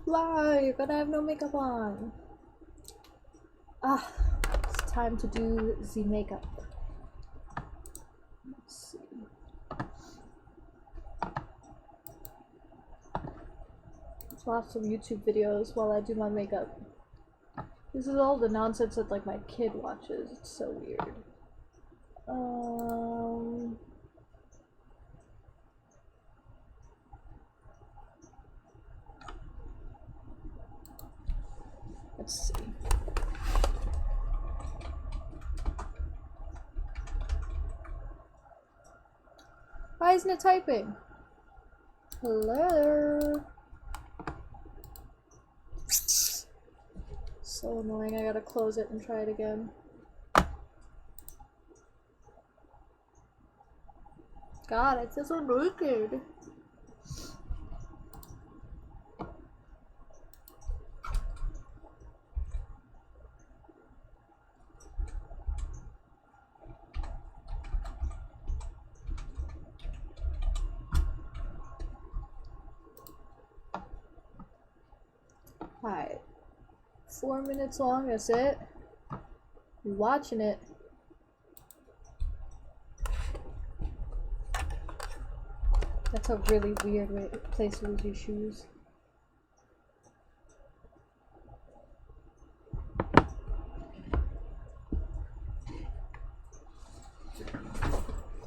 Why? But I have no makeup on. Ah, it's time to do the makeup. Let's see. Let's watch some YouTube videos while I do my makeup. This is all the nonsense that like my kid watches. It's so weird. Let's see. Why isn't it typing? Hello? So annoying, I gotta close it and try it again. God, it feels so naked. Alright. 4 minutes long, that's it. You watching it. That's a really weird place to lose your shoes.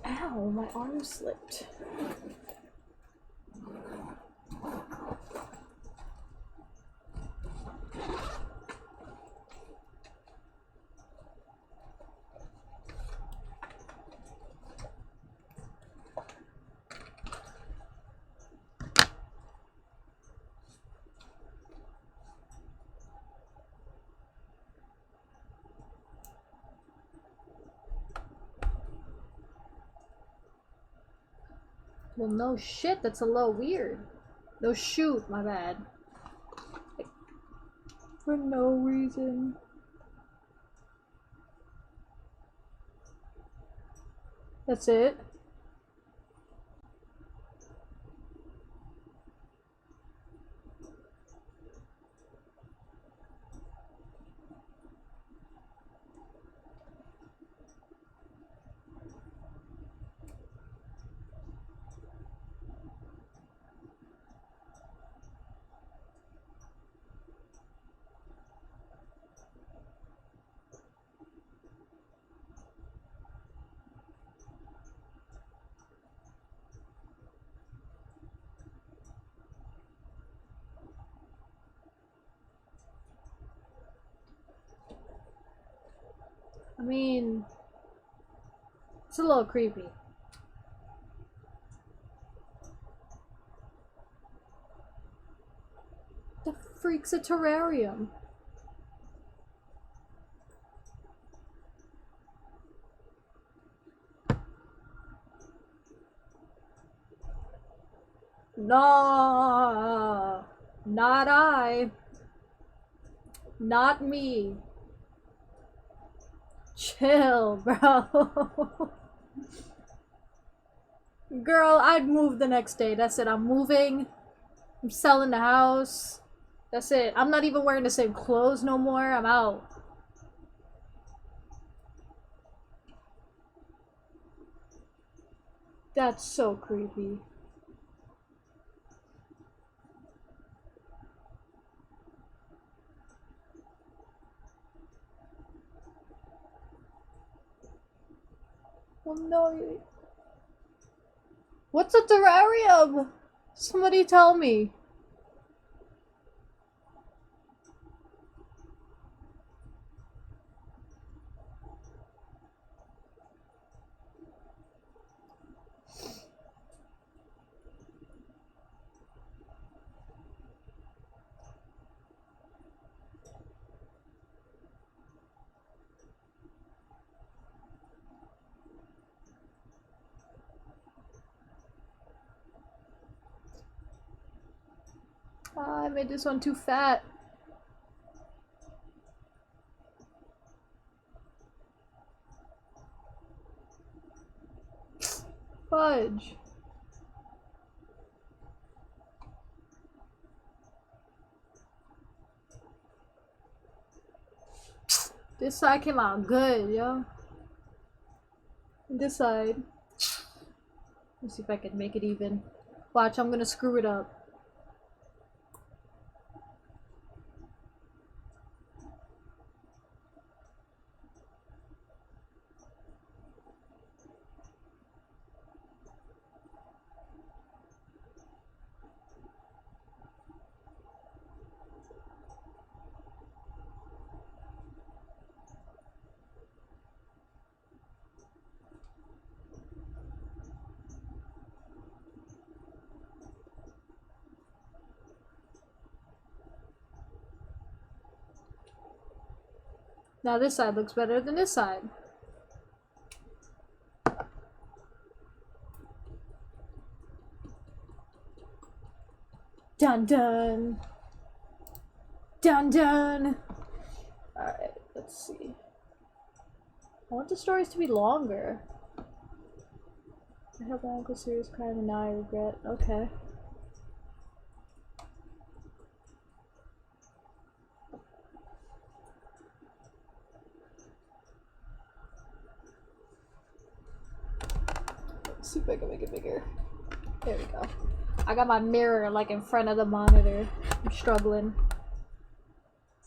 Ow, my arm slipped. Well, no shit, that's a little weird. No shoot, my bad. For no reason. That's it. I mean, it's a little creepy. The freak's a terrarium. No, not I. Not me. Chill, bro. Girl, I'd move the next day. That's it. I'm moving. I'm selling the house. That's it. I'm not even wearing the same clothes no more. I'm out. That's so creepy. Oh no. What's a terrarium? Somebody tell me. Ah, I made this one too fat. Fudge. This side came out good, yo. This side. Let's see if I can make it even. Watch, I'm gonna screw it up. Now this side looks better than this side. Dun dun! Dun dun! Alright, let's see. I want the stories to be longer. I have my uncle serious crime and now I regret. Okay. Let's see if I can make it bigger. There we go. I got my mirror like in front of the monitor. I'm struggling.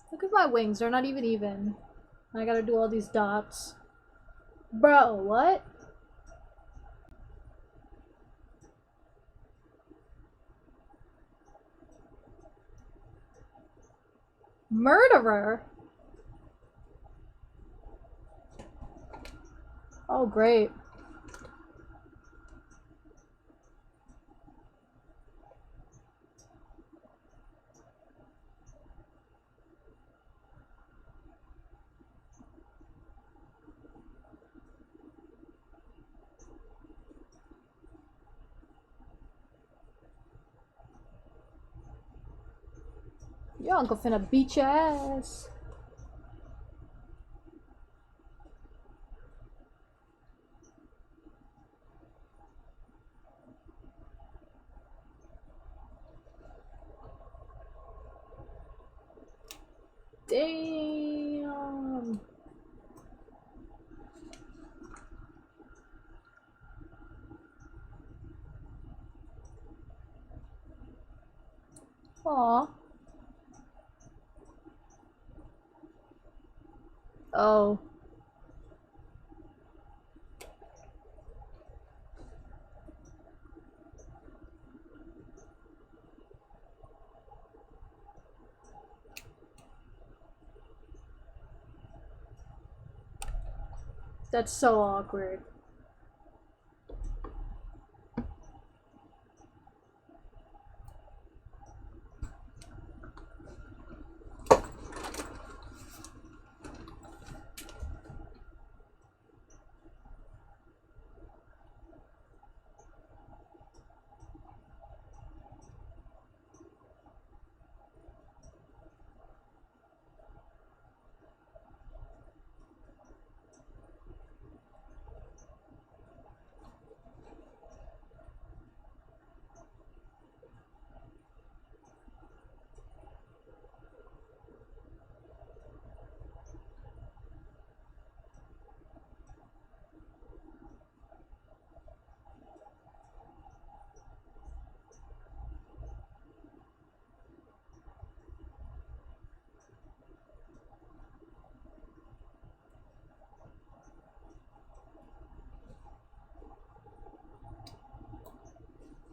Look at my wings, they're not even. I gotta do all these dots. Bro, what? Murderer? Oh, great. Your uncle finna beat your ass. Damn. Aw. Oh. That's so awkward.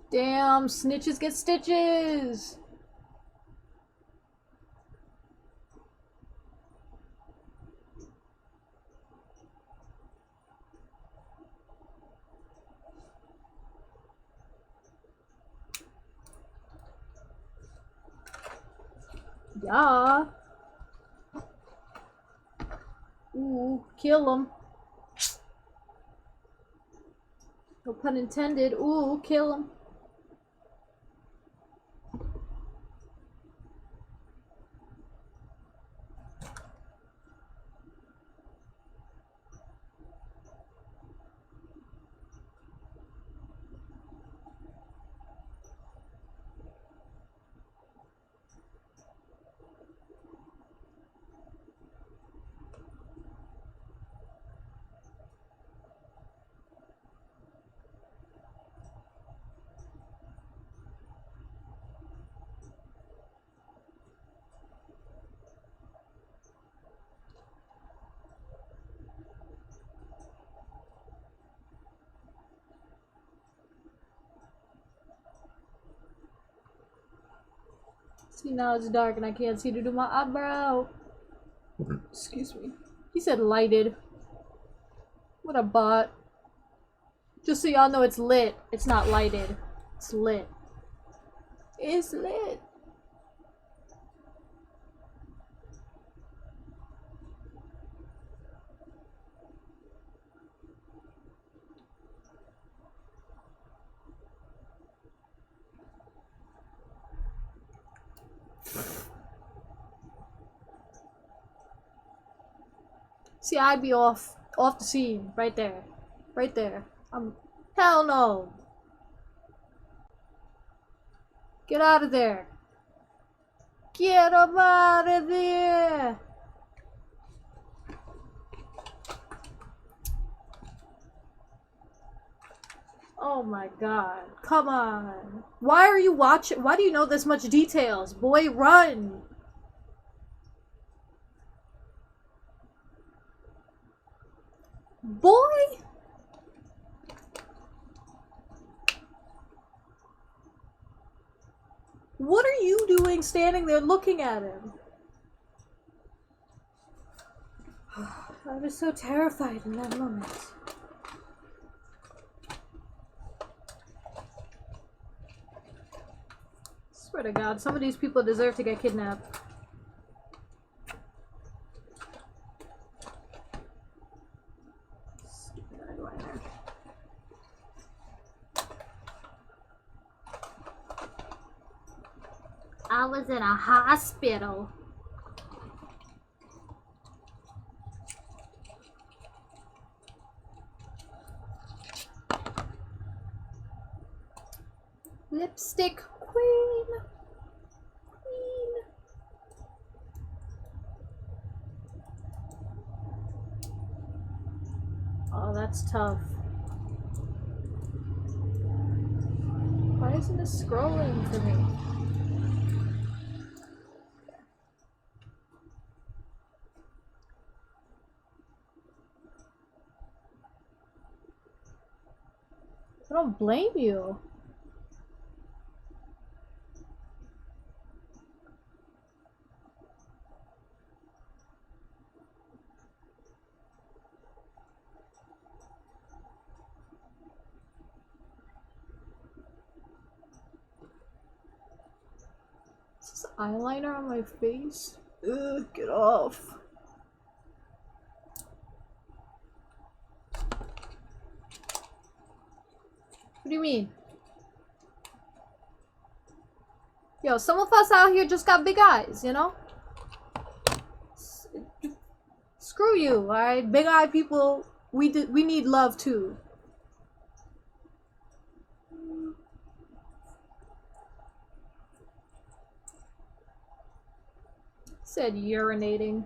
Damn, snitches get stitches! Yeah. Ooh, kill him. No pun intended. Ooh, kill him. See, now it's dark and I can't see to do my eyebrow. Excuse me. He said lighted. What a bot. Just so y'all know, it's lit. It's not lighted. It's lit. It's lit. See, I'd be off the scene. Right there. Right there. Hell no. Get out of there. Get him out of there. Oh my god. Come on. Why are you watching? Why do you know this much details? Boy, run. Boy! What are you doing standing there looking at him? I was so terrified in that moment. Swear to God, some of these people deserve to get kidnapped. I was in a hospital. Lipstick queen. Queen. Oh, that's tough. Why isn't it scrolling for me? I don't blame you. Is this eyeliner on my face? Ugh, get off. What do you mean? Yo, some of us out here just got big eyes, you know? Screw you, alright? Big eye people, we need love too. Said urinating.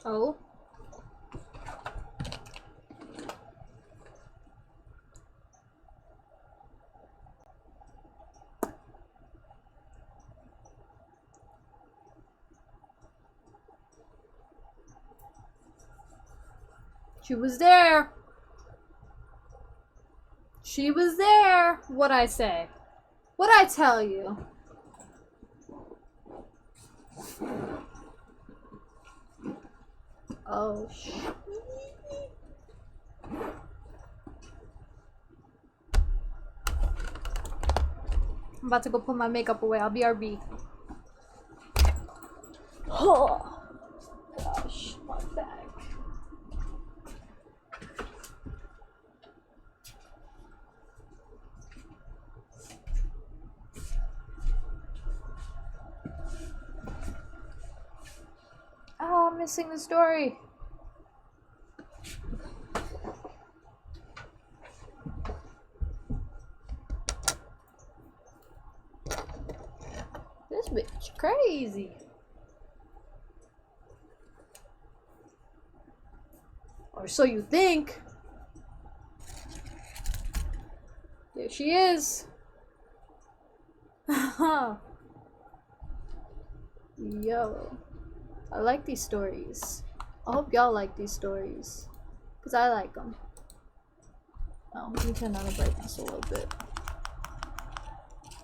Oh. She was there. She was there. What'd I say? What'd I tell you? Oh, shit. I'm about to go put my makeup away. I'll be RB. Oh, gosh, my back. missing the story. This bitch crazy. Or so you think. There she is. Yo. I like these stories. I hope y'all like these stories. Because I like them. Oh, let me turn down the brightness a little bit.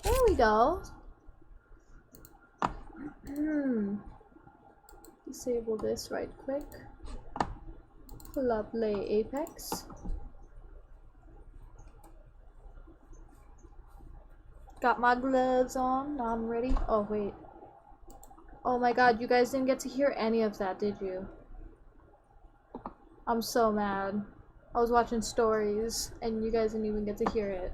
There we go. Disable this right quick. Pull up Play Apex. Got my gloves on. Now I'm ready. Oh, wait. Oh my god, you guys didn't get to hear any of that, did you? I'm so mad. I was watching stories, and you guys didn't even get to hear it.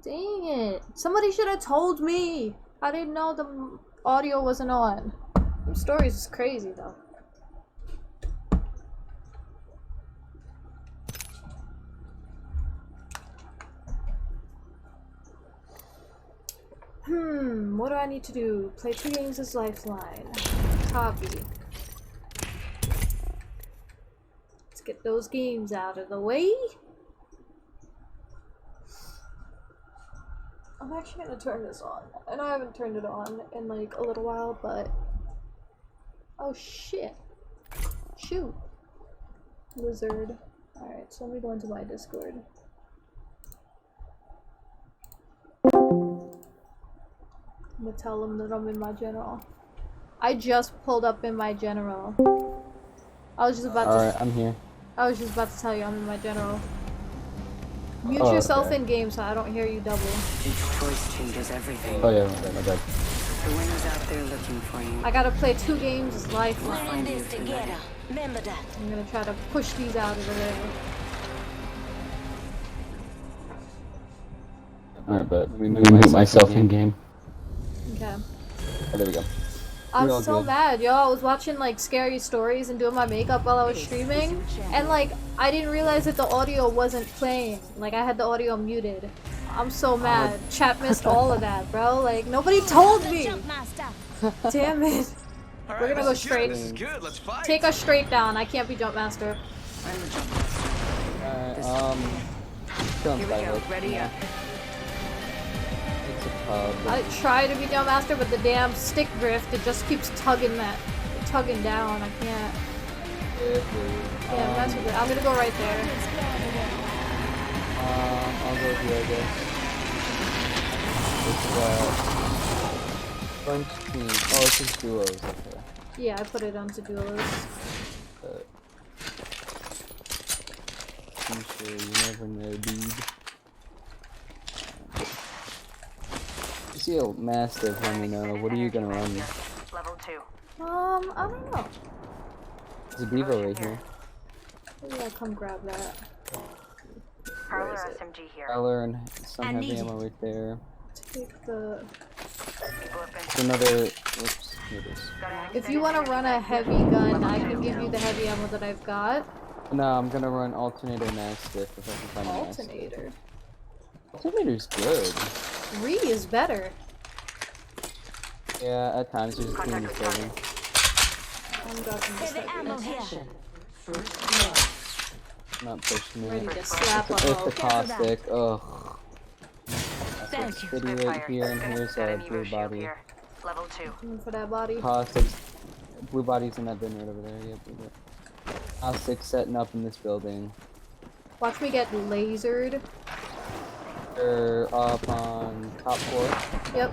Dang it. Somebody should have told me! I didn't know the audio wasn't on. Them stories is crazy, though. What do I need to do? Play 2 games as Lifeline. Copy. Let's get those games out of the way. I'm actually gonna turn this on. I know I haven't turned it on in like a little while, but... Oh shit. Shoot. Lizard. Alright, so let me go into my Discord. I'm gonna tell them that I'm in my general. I just pulled up in my general. I was just about to. Alright, I'm here. I was just about to tell you I'm in my general. Mute yourself in game so I don't hear you double. Each choice changes everything. Oh yeah, my bad. The winner's out there looking for you. I gotta play 2 games as Lifeline. Find you together. Remember that. I'm gonna try to push these out of the way. Alright, but let me mute myself in game. Okay. Oh, there we go. I'm We're all so good. mad, yo. I was watching like scary stories and doing my makeup while I was streaming, and like I didn't realize that the audio wasn't playing. Like I had the audio muted. I'm so mad. Chat missed all of that, bro. Like nobody told me. Damn it. We're gonna go straight. This is good. Let's fight. Take us straight down. I can't be jump master. I'm the jump master. Still Here we go. Ready up. It's a pub. I try to be jump master, but the damn stick drift, it just keeps tugging down. I can't. Yeah, that's good. I'm gonna go right there. I'll go with you, I guess. It's bunch team. Oh, it's just duos. Okay. Yeah, I put it onto duos. I'm sure you never know, dude. You see a mastiff, let me know. What are you gonna run? Level 2. I don't know. There's a Devo right here. Maybe I'll come grab that. Parlor SMG here. Tyler and some I heavy need ammo right there. Take the. People have been. There's another. Whoops. Here it is. Got an If you want to run a heavy gun, I can give you the heavy ammo that I've got. No, I'm gonna run alternator mastiff if I can find a mastiff. Alternator. Alternator's good. 3 is better. Yeah, at times there's a team serving. I'm dropping this Heavy ammo heavy. here. Not pushing Ready me. to slap It's up. the caustic. Ugh. Thank you. City Good right fire. here, and Gonna here's set a an blue Evo shield body. here. Level 2. Looking for that body. Caustic. Blue body's in that bin right over there. Yep. Caustic setting up in this building. Watch me get lasered. They're up on top floor. Yep.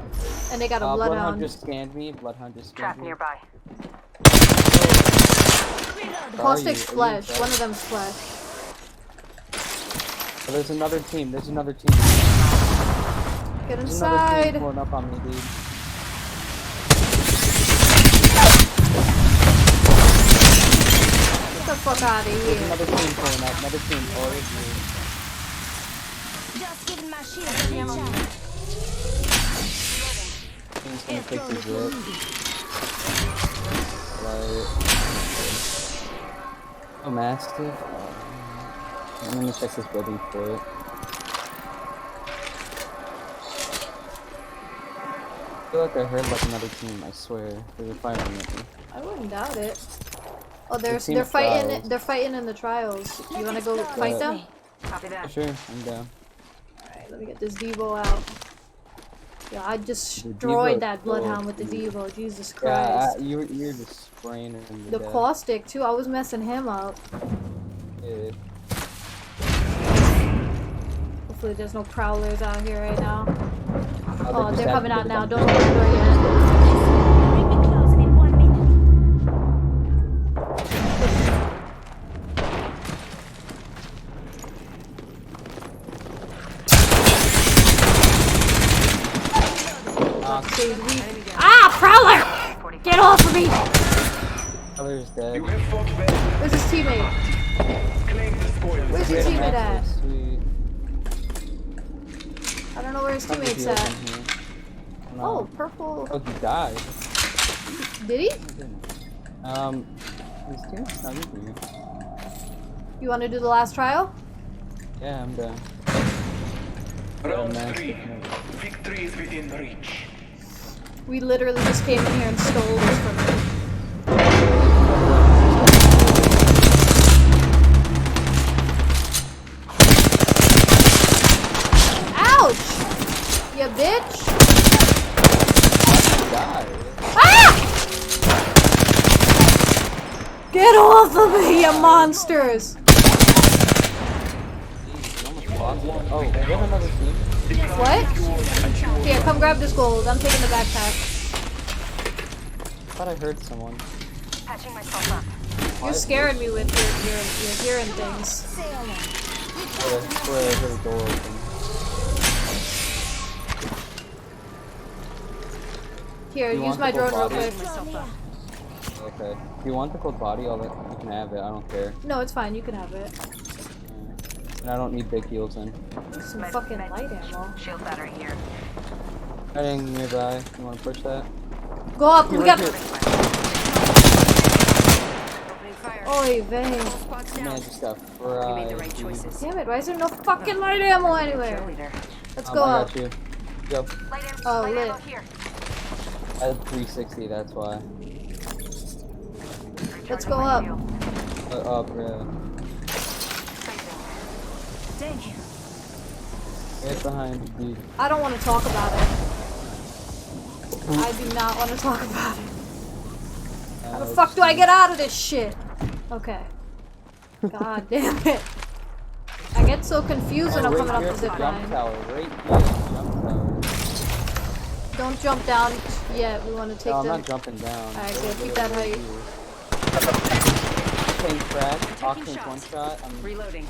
And they got a Bloodhound bloodhound. just scanned me. Bloodhound just Trap scanned me. nearby. Caustic's Are you flesh. inside? One of them's flesh. Oh, there's another team. There's another team. Get There's another team inside. pulling up on me, dude. Get the fuck out of There's here. another team pulling up. Another team. Oh, it's me. Just giving my shield a recharge. Team's gonna take the drip. Like, oh, Mastiff. I'm gonna check this building for it. I feel like I heard like another team. I swear, they were firing at me. I wouldn't doubt it. Oh, Team they're fighting. trials. They're fighting in the trials. You wanna go fight them? Copy that. Sure, I'm down. Alright, let me get this Devo out. Yeah, I destroyed Devo's that Bloodhound so with the cute. Devo. Jesus Yeah, Christ. you're just spraying it in The death. caustic too. I was messing him up. Yeah. Hopefully, there's no prowlers out here right now. Oh, just they're had coming to out get now. it Don't done. open the door yet. Ring be closing in 1 minute. Dude, ah, prowler! Get off of me! Other's dead. You have fought well. Where's his teammate? Claim the spoils. Where's We his had a teammate at? Mastiff, sweet. I don't know where his Tons of teammate's heals at. in here. No. Oh, purple. Oh, he died. Did he? Oh, goodness. His teammate's not in here. You want to do the last trial? Yeah, I'm done. Round Mastiff, 3. no. Victory is within reach. We literally just came in here and stole this from him. Ouch! You bitch! He died. Ah! Get off of me, you monsters! Jeez, you almost lost it. Oh, we have another team. What? Here, come grab this gold. I'm taking the backpack. I thought I heard someone. Patching myself up. You're scaring me with your hearing things. I swear I heard a door open. Here, You use want my the drone real body? quick. Myself up. Okay. If you want the cold body, you can have it. I don't care. No, it's fine. You can have it. And I don't need big heals in. Some fucking light ammo. Shield battery here. Heading nearby. You want to push that? Go up. Here, We right got. here. Opening fire. Oy vey. Squad's Man, I down. just got You fried. made the right dude. choices. Damn it! Why is there no fucking light ammo anywhere? Cheerleader. Let's go I up. got you. Yep. Light ammo, Oh, light lit. ammo here. I had 360, that's why. Let's Recharging go my up. shield. Up, yeah. Tracing. Thank you. Right behind you, dude. I don't want to talk about it. I do not want to talk about it. How the fuck do I get out of this shit? Okay. God damn it. I get so confused when I'm coming up here the at the zip jump line. tower. Right here at the jump tower. Don't jump down yet. We want to take No, I'm the. not jumping down. Alright, good. Keep that height. Octane's crack. Octane's one shot. Reloading.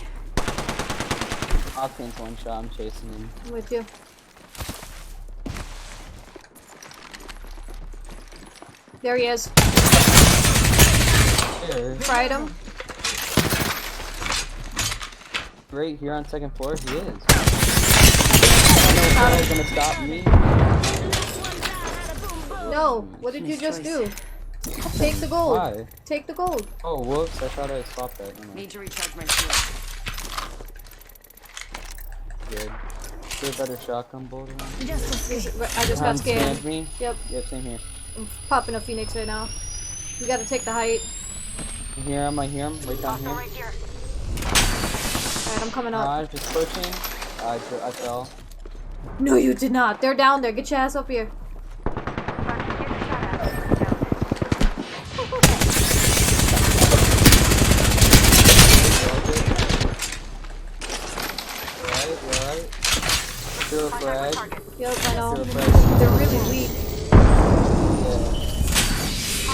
Octane's one shot. I'm chasing him. I'm with you. There he is. There. Fried him. Right here on second floor. He is. I don't know if gonna stop me. No. What did you just do? Take the gold. Why? Take the gold. Oh, whoops. I thought I swapped that. No, no. Need to recharge my shield. Good. Is there a better shotgun bolt around? I just got Behind scared. scanned me. Yep. Yep, same here. I'm popping a Phoenix right now. We gotta take the height. I hear him. I hear him. Right down Hostile here. right here. Alright, I'm coming up. Just pushing. I fell. No, you did not. They're down there. Get your ass up here. Right. Zero frag. Yep, I know. Zero frag. They're really weak. Yeah.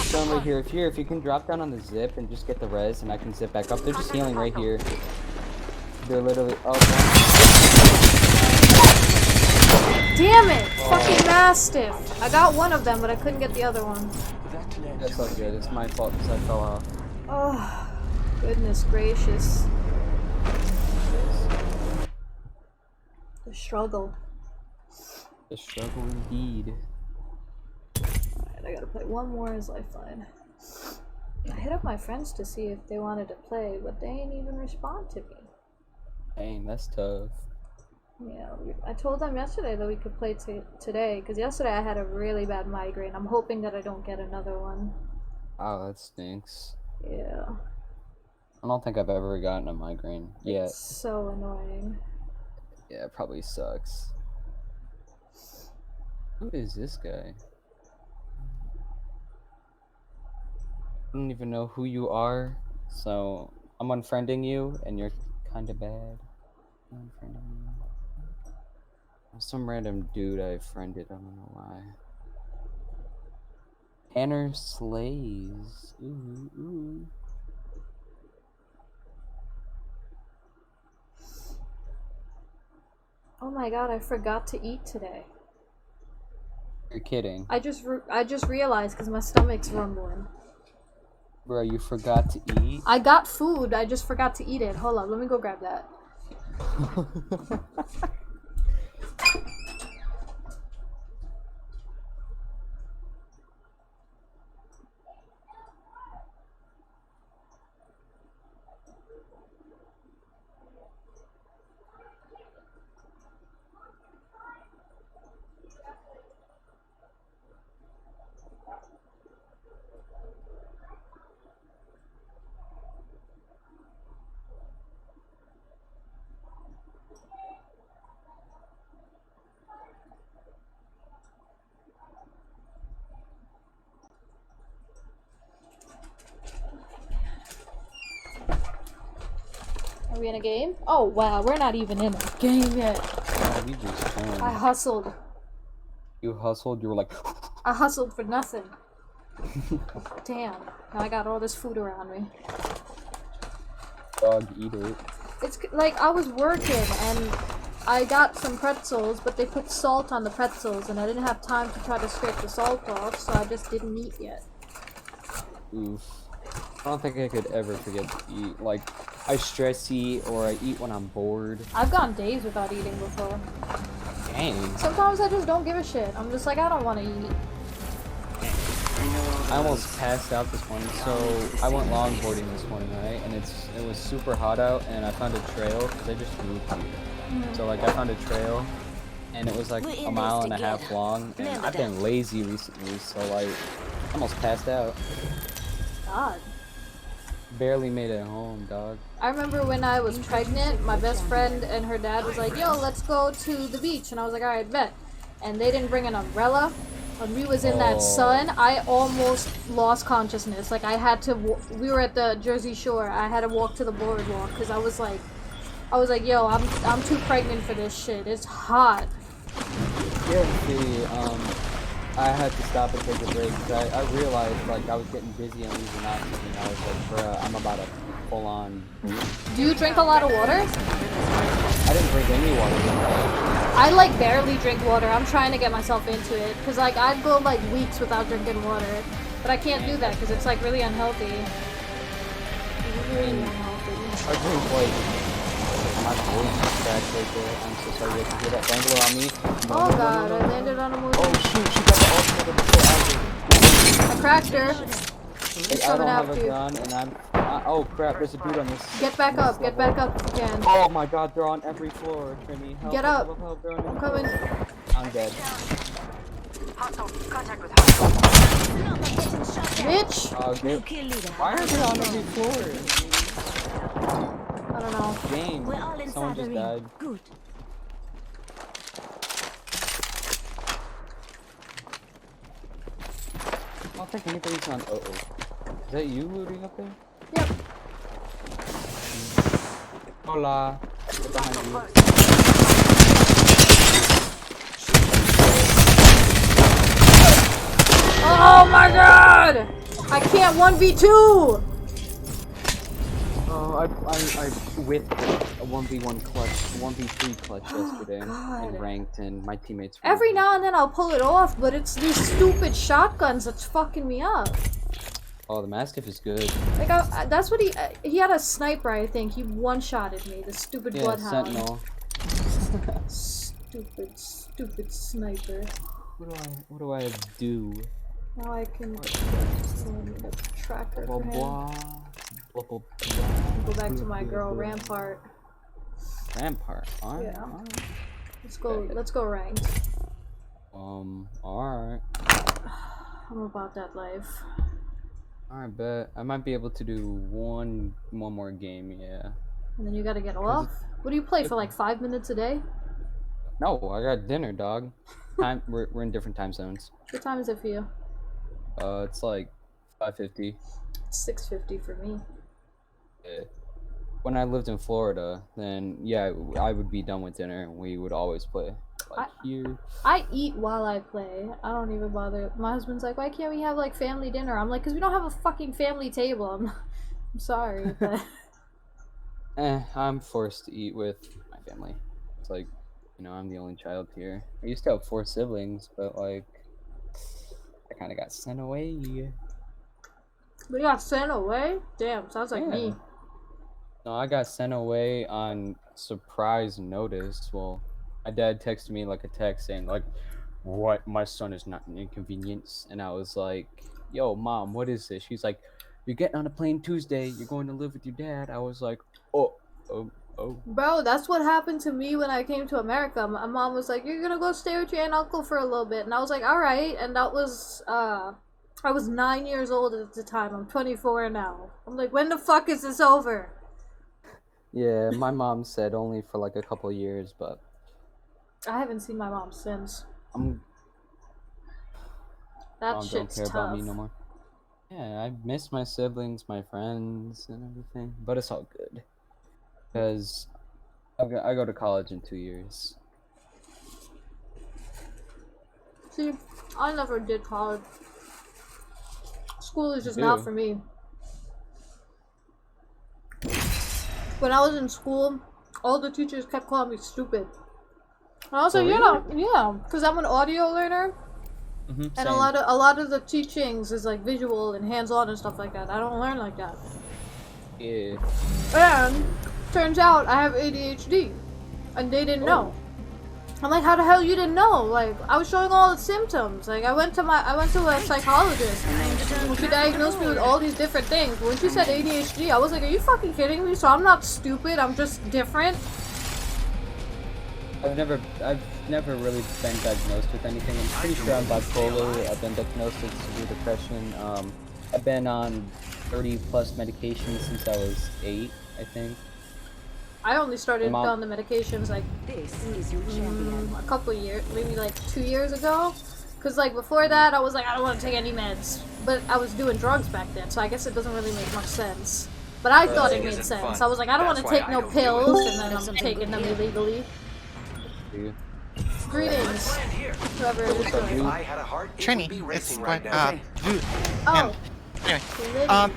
Stone right here. If you can drop down on the zip and just get the res, and I can zip back up. They're just healing right here. They're literally. Oh, Damn it! Fucking Mastiff! I got one of them, but I couldn't get the other one. that's not good. It's my fault because I fell off. Oh, goodness gracious. The struggle. The struggle indeed. Alright, I gotta play one more as lifeline. I hit up my friends to see if they wanted to play, but they ain't even respond to me. Dang, that's tough. Yeah, I told them yesterday that we could play today, because yesterday I had a really bad migraine. I'm hoping that I don't get another one. Oh, that stinks. Yeah. I don't think I've ever gotten a migraine yet. It's so annoying. Yeah, it probably sucks. Who is this guy? I don't even know who you are, so I'm unfriending you, and you're kind of bad. I'm unfriending you. Some random dude I friended, I don't know why. Tanner Slays. Ooh, ooh. Oh my god, I forgot to eat today. You're kidding. I just realized because my stomach's rumbling. Bro, you forgot to eat? I got food, I just forgot to eat it. Hold on, let me go grab that. Are we in a game? Oh wow, we're not even in a game yet. Oh, we just won. I hustled. You hustled, you were like... I hustled for nothing. Damn. Now I got all this food around me. Dog, eat it. It's like I was working and I got some pretzels, but they put salt on the pretzels and I didn't have time to try to scrape the salt off, so I just didn't eat yet. Oof. I don't think I could ever forget to eat. Like, I stress eat or I eat when I'm bored. I've gone days without eating before. Dang. Sometimes I just don't give a shit. I'm just like, I don't want to eat. I almost passed out this morning, so I went longboarding this morning, right? And it was super hot out, and I found a trail, because I just moved here. So, like, I found a trail, and it was like a mile and a half long, and I've been lazy recently, so, like, I almost passed out. God. Barely made it home, dog. I remember when I was pregnant, my best friend and her dad was like, yo, let's go to the beach. And I was like, alright, bet. And they didn't bring an umbrella. When we was in that sun, I almost lost consciousness. Like, I had to, we were at the Jersey Shore. I had to walk to the boardwalk because I was like, yo, I'm too pregnant for this shit. It's hot. Yeah, see, I had to stop and take a break because I realized, like, I was getting dizzy and losing oxygen. I was like, bruh, I'm about to full on. Do you drink a lot of water? I didn't drink any water. I, like, barely drink water. I'm trying to get myself into it. Because, like, I'd go, like, weeks without drinking water. But I can't do that because it's, like, really unhealthy. Really unhealthy. I drink, like, my voice is cracked right there. I'm so sorry you have to hear that bangle on me. Oh god, I landed on a movie. Oh shoot, she got the ultimate before I cracked her. He's I coming don't have after a you. gun and I'm... oh crap, there's a dude on this. Get back up if you can. Oh my god, they're on every floor. Trini, help, Get help, up. help, they're on every I'm coming. floor. I'm dead. Hostile. Contact with hostile. Bitch! Oh, New good. kill leader. Why are they on every floor? I don't know. Game. We're all Someone inside the just ring. died. Good. I don't think anybody's on uh-oh. Is that you looting up there? Yep. Hola. Get behind you. Oh my god! I can't 1v2! Oh, I whipped a 1v1 clutch, 1v3 clutch yesterday God. and ranked, and my teammates were Every now and then I'll pull it off, but it's these stupid shotguns that's fucking me up. Oh, the Mastiff is good. Like, that's what he had a sniper, I think. He one-shotted me, the stupid Yeah, bloodhound. Sentinel. Stupid sniper. What do I do? Now I can need a tracker Blah for him. blah. Blah blah Go back to my girl Rampart. Rampart. Alright. Yeah. Alright. Let's go ranked. Alright. I'm about that life. Alright, bet. I might be able to do one more game, yeah. And then you gotta get off. What do you play for like 5 minutes a day? No, I got dinner, dog. We're in different time zones. What time is it for you? It's like 5:50. 6:50 for me. Yeah. When I lived in Florida, then yeah, I would be done with dinner and we would always play. Like here. I eat while I play. I don't even bother. My husband's like, why can't we have like family dinner? I'm like, because we don't have a fucking family table. I'm sorry, but I'm forced to eat with my family. It's like, you know, I'm the only child here. I used to have 4 siblings, but like, I kind of got sent away. we got sent away. Damn, sounds like me. No, I got sent away on surprise notice. Well, my dad texted me like a text saying like, "What? My son is not an inconvenience," and I was like, "Yo, mom, what is this?" She's like, "You're getting on a plane Tuesday. You're going to live with your dad." I was like, "Oh." Bro, that's what happened to me when I came to America. My mom was like, "You're gonna go stay with your aunt and uncle for a little bit," and I was like, "All right." And that was I was 9 years old at the time. I'm 24 now. I'm like, when the fuck is this over? Yeah, my mom said only for like a couple of years, but I haven't seen my mom since. Mom That don't shit's care tough. about me no more. Yeah, I miss my siblings, my friends, and everything, but it's all good. Because I go to college in 2 years. See, I never did college. School is just You not do. for me. When I was in school, all the teachers kept calling me stupid. And I was like, yeah, because I'm an audio learner, and Same. a lot of the teachings is like visual and hands-on and stuff like that. I don't learn like that. Yeah. And turns out I have ADHD, and they didn't know. I'm like, how the hell you didn't know? Like, I was showing all the symptoms. Like, I went to a psychologist, and she diagnosed me with all these different things. When she said ADHD, I was like, are you fucking kidding me? So I'm not stupid. I'm just different. I've never really been diagnosed with anything. I'm pretty sure I'm bipolar. I've been diagnosed with severe depression. I've been on 30 plus medications since I was 8, I think. I only started Mom- on the medications like This is your champion. a couple years, maybe like 2 years ago. Cause like before that, I was like, I don't want to take any meds. But I was doing drugs back then, so I guess it doesn't really make much sense. But I thought it made sense. I was like, I don't want to That's why take I no don't do pills, and then I'm taking them illegally. Dude. Greetings, whoever it is. If I had a heart, it Trini, would be it's racing what, right now. dude. Oh, Anyway, Liddy.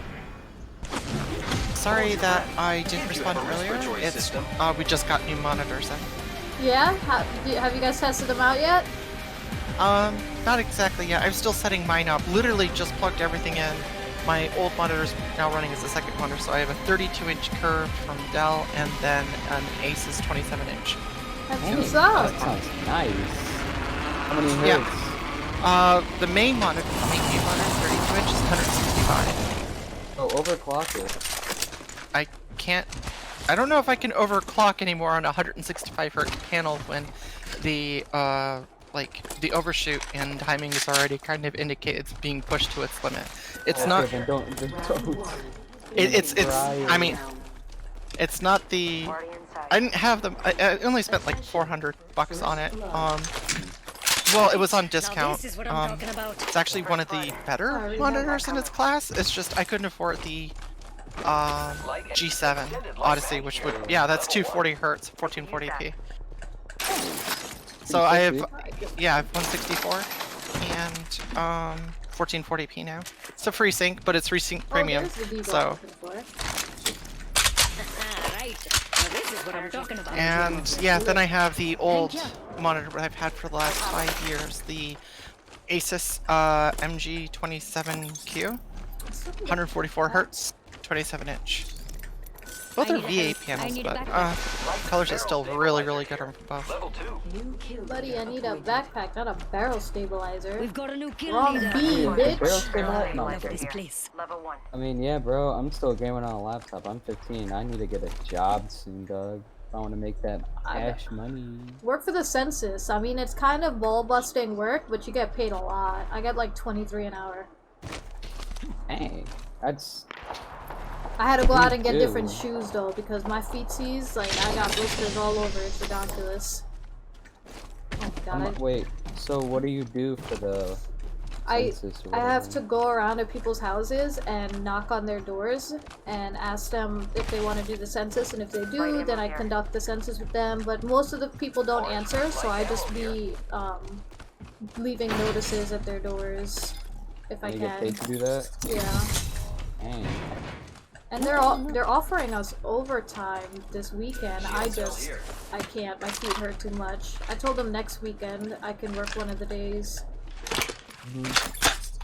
sorry that I didn't respond have a earlier. respiratory It's, system? we just got new monitors in. Yeah? Have you guys tested them out yet? Not exactly yet. I'm still setting mine up. Literally just plugged everything in. My old monitor's now running as the second monitor, so I have a 32-inch curve from Dell and then an Asus 27-inch. That's Hey, what's up. that sounds nice. How many hertz? Yeah. The main monitor, the main game monitor, 32 inches, 165. Oh, overclock it. I don't know if I can overclock anymore on a 165 hertz panel when the the overshoot and timing is already kind of indicate it's being pushed to its limit. It's not. Then don't. It's. I mean, it's not the. Party inside. I didn't have them. I only spent like $400 on it. Well, it was on discount. This is what I'm talking about. It's actually one of the better monitors in its class. It's just I couldn't afford the G7 Odyssey, which would that's 240 hertz, 1440p. So I have I have 164 and 1440p now. It's a FreeSync, but it's FreeSync Premium. Oh, there's the Vigo I'm So looking for. Right. Now this is what I'm talking about. and then I have the old monitor that I've had for the last 5 years, the Asus MG27Q, 144 hertz, 27 inch. Both I are need a VA help. I panels, need a but backpack. colors is still really, really good on both. Level 2. New kill Buddy, I leader need a appointed. backpack, not a barrel stabilizer. We've got a new kill Wrong leader. B, Barrel bitch. stabilizer? No, I'm Left kidding. this place. Level 1. I mean, yeah, bro. I'm still gaming on a laptop. I'm 15. I need to get a job soon, dog. If I want to make that cash money. Work for the census. I mean, it's kind of ball-busting work, but you get paid a lot. I get like 23 an hour. Dang, that's I had to go out and get too. different shoes though, because my feetsies, like, I got blisters all over. It's ridiculous. Oh my god. wait. So what do you do for the I census or I have whatever? to go around to people's houses and knock on their doors and ask them if they want to do the census, and if they do, then I conduct the census with them. But most of the people don't answer, so I just be leaving notices at their doors if I And you get can. paid to do that? Yeah. Dang. And they're offering us overtime this weekend. I can't. My feet hurt too much. I told them next weekend I can work one of the days.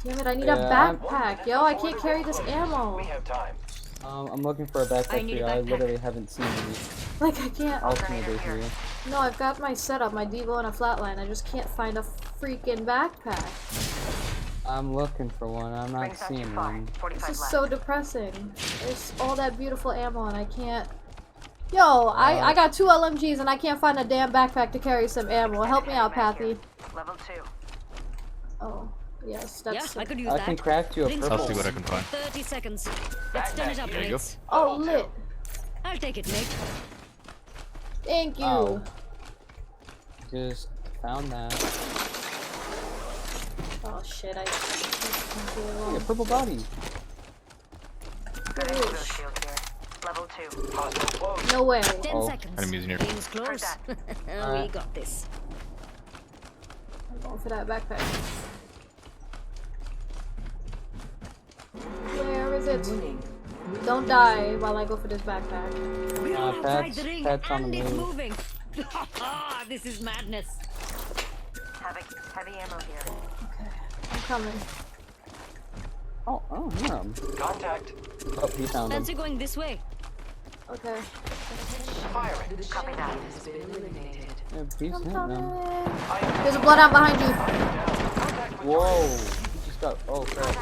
Damn it, I need a Yeah, backpack. Yo, I can't carry this ammo. We have time. I'm looking for a backpack I for need you. a I backpack. literally haven't seen any Like, I can't. alternators here. No, I've got my setup, my Devo and a flatline. I just can't find a freaking backpack. I'm looking for one. I'm not seeing one. This is so depressing. There's all that beautiful ammo and I can't. Yo, I got 2 LMGs and I can't find a damn backpack to carry some ammo. Help me out, Pathy. Level 2. Oh, yes, Yeah, that's. I could use I that. can craft you a Rings purple. I'll see what I can find. 30 seconds. Let's turn it up, There you go. mates. Oh, lit. I'll take it, mate. Thank you. Oh. Just found that. Oh shit, I. Hey, a purple body. Oosh. Level 2. Hostile close. No way. 10 Oh, seconds. enemies in here. Rings close. We Alright. got this. I'm going for that backpack. Where is it? Don't die while I go for this backpack. We're outside Pat's- the ring Pat's on and the it's move. moving. This is madness. Heavy ammo here. I'm coming. Oh, oh, yeah. Contact. Oh, he found him. Fancy going this way. Okay. Fire it. Copy that. Yeah, he's I'm hitting coming. him. There's a bloodhound behind you. Whoa! He just got. Oh, crap.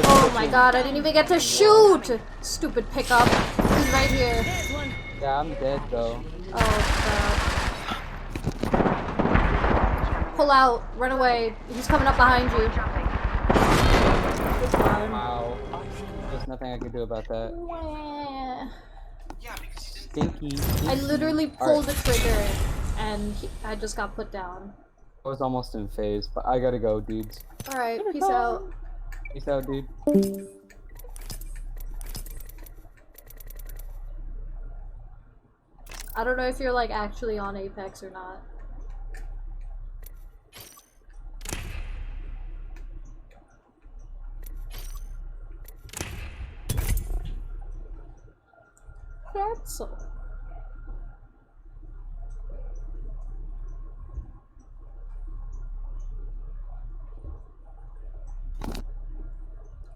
Oh my god, I didn't even get to shoot! Stupid pickup. He's right here. There's one. Yeah, I'm dead though. Oh god. Pull out. Run away. He's coming up behind you. Good one. Wow. There's nothing I can do about that. Wah. Stinky. I literally pulled the trigger and I just got put down. I was almost in phase, but I gotta go, dudes. Alright, peace out. Peace out, dude. I don't know if you're like actually on Apex or not. Pretzel.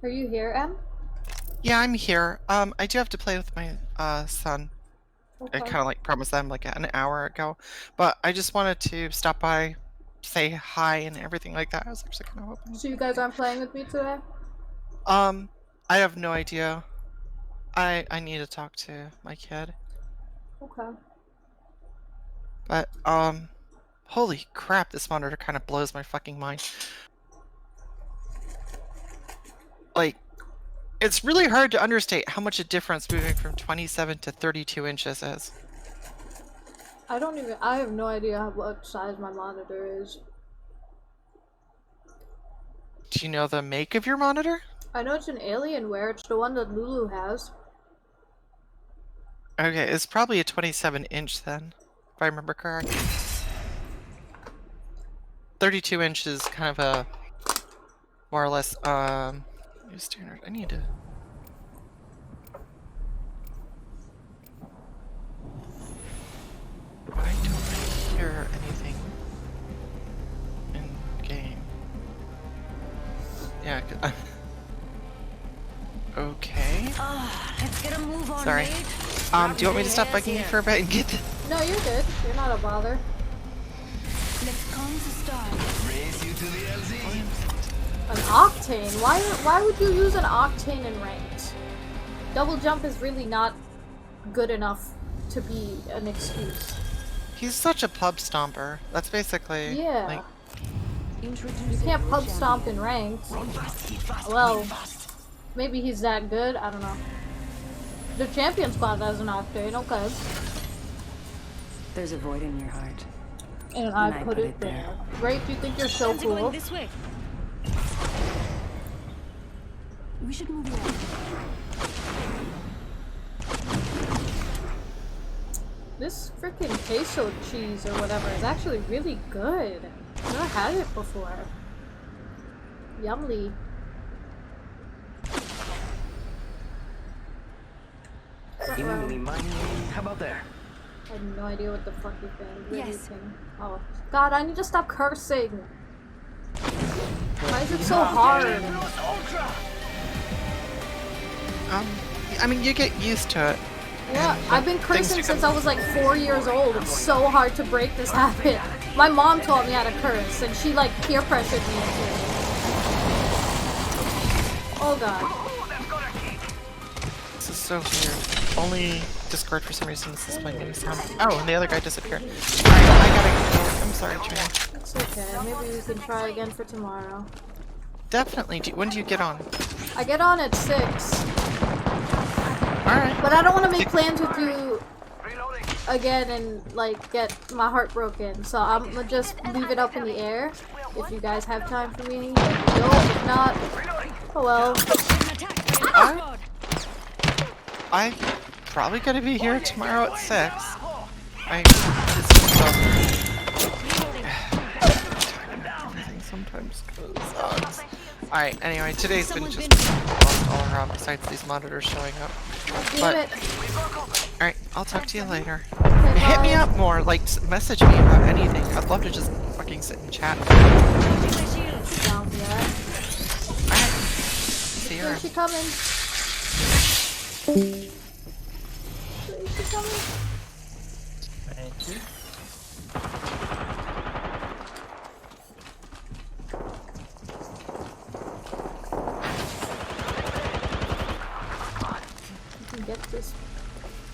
Are you here, Em? Yeah, I'm here. I do have to play with my son. I Okay. kind of like promised them like an hour ago, but I just wanted to stop by, say hi and everything like that. I was actually kind of hoping. So you guys aren't playing with me today? I have no idea. I need to talk to my kid, Okay. but holy crap, this monitor kind of blows my fucking mind. Like, it's really hard to understate how much a difference moving from 27 to 32 inches is. I have no idea what size my monitor is. Do you know the make of your monitor? I know it's an Alienware, it's the one that Lulu has. Okay, it's probably a 27 inch then, if I remember correct. 32 inch is kind of a more or less new standard. I need to. Why don't I hear anything in game? Yeah. Okay. Let's get a move on, Sorry. mate. Do you want me to stop bugging you for a bit and get? No, you're good. You're not a bother. Let's calm the storm. An octane? Why would you use an octane in ranked? Double jump is really not good enough to be an excuse. He's such a pub stomper. That's basically Yeah. like You can't pub stomp in ranked. Well, maybe he's that good. I don't know. The champion squad has an octane. Okay. There's a void in your heart. And I put it there. Grape, you think you're so Guns are going cool? this way. We should move around. This freaking queso cheese or whatever is actually really good. I've never had it before. Yumly. How about there? I have no idea what the fuck you've been. Really Yes. Oh God, I need to stop cursing. Why is it so hard? I mean, you get used to it. Yeah, And I've been things cursing become- since I was like 4 years old. It's so hard to break this habit. My mom taught me how to curse, and she like peer pressured me into it. Oh God. This is so weird. Only Discord for some reason is displaying any sound. Oh, and the other guy disappeared. Alright, I gotta go. I'm sorry, Trina. It's okay. Maybe we can try again for tomorrow. Definitely. When do you get on? I get on at 6, Alright. but I don't want to make plans with you again and like get my heart broken. So I'm gonna just leave it up in the air. If you guys have time for me, no. If not, oh well. An attack by an squad. I'm probably gonna be here tomorrow at 6. Everything sometimes sucks. Alright, anyway, today's been just lost all around besides these monitors showing up. Damn But, it. alright, I'll talk to you later. Okay, Hit me bye. up more, like, message me about anything. I'd love to just fucking sit and chat. Charging my shields. Down for that. Alright. See you Where's around. she coming? Where's she coming? Thank you. You can get this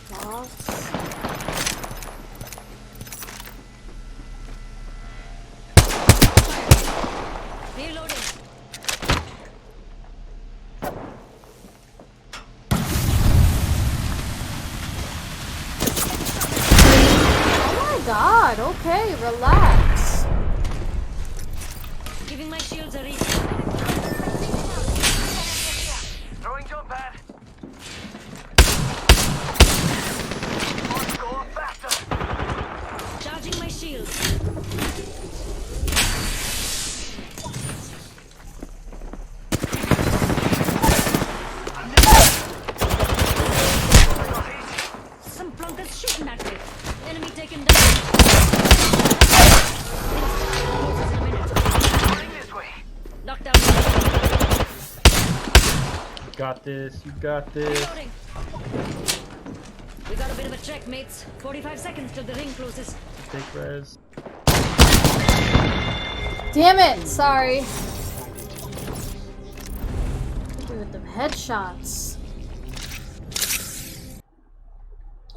boss. Reloading. Oh my God. Okay, relax. Giving my shields a reset. Throwing jump pad. Go faster. Charging my shields. Some plunkers shooting at me. Enemy taken down. Closes in a minute. Running this way. Knockdown. You got this. You got this. Reloading. We got a bit of a trek, mates. 45 seconds till the ring closes. Take res. Damn it. Sorry. With them headshots.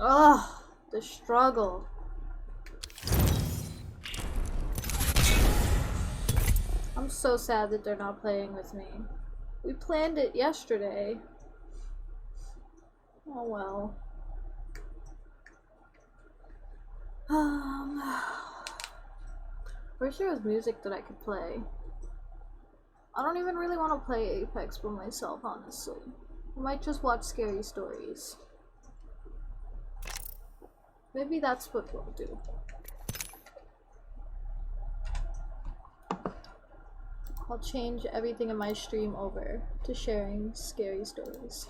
Ugh, the struggle. I'm so sad that they're not playing with me. We planned it yesterday. Oh well. Wish there was music that I could play. I don't even really want to play Apex by myself, honestly. I might just watch Scary Stories. Maybe that's what we'll do. I'll change everything in my stream over to sharing scary stories.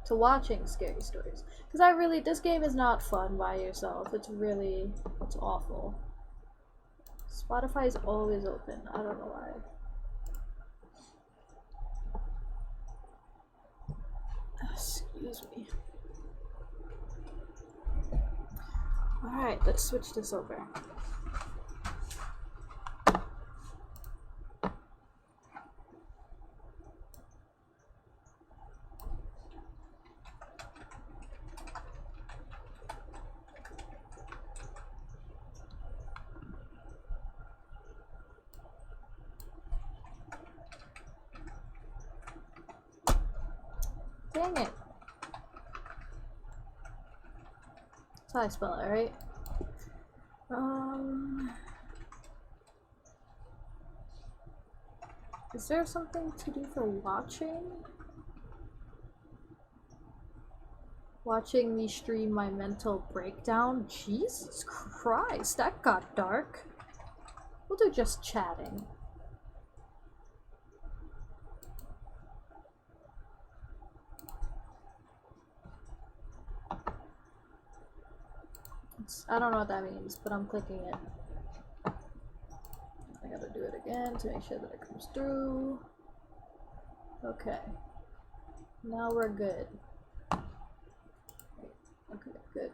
To watching scary stories. Because I really, this game is not fun by yourself. It's really, it's awful. Spotify is always open. I don't know why. Excuse me. Alright, let's switch this over. Dang it. That's how I spell it, right? Is there something to do for watching? Watching me stream my mental breakdown? Jesus Christ, that got dark. We'll do just chatting. I don't know what that means, but I'm clicking it. I gotta do it again to make sure that it comes through. Okay. Now we're good. Okay, good.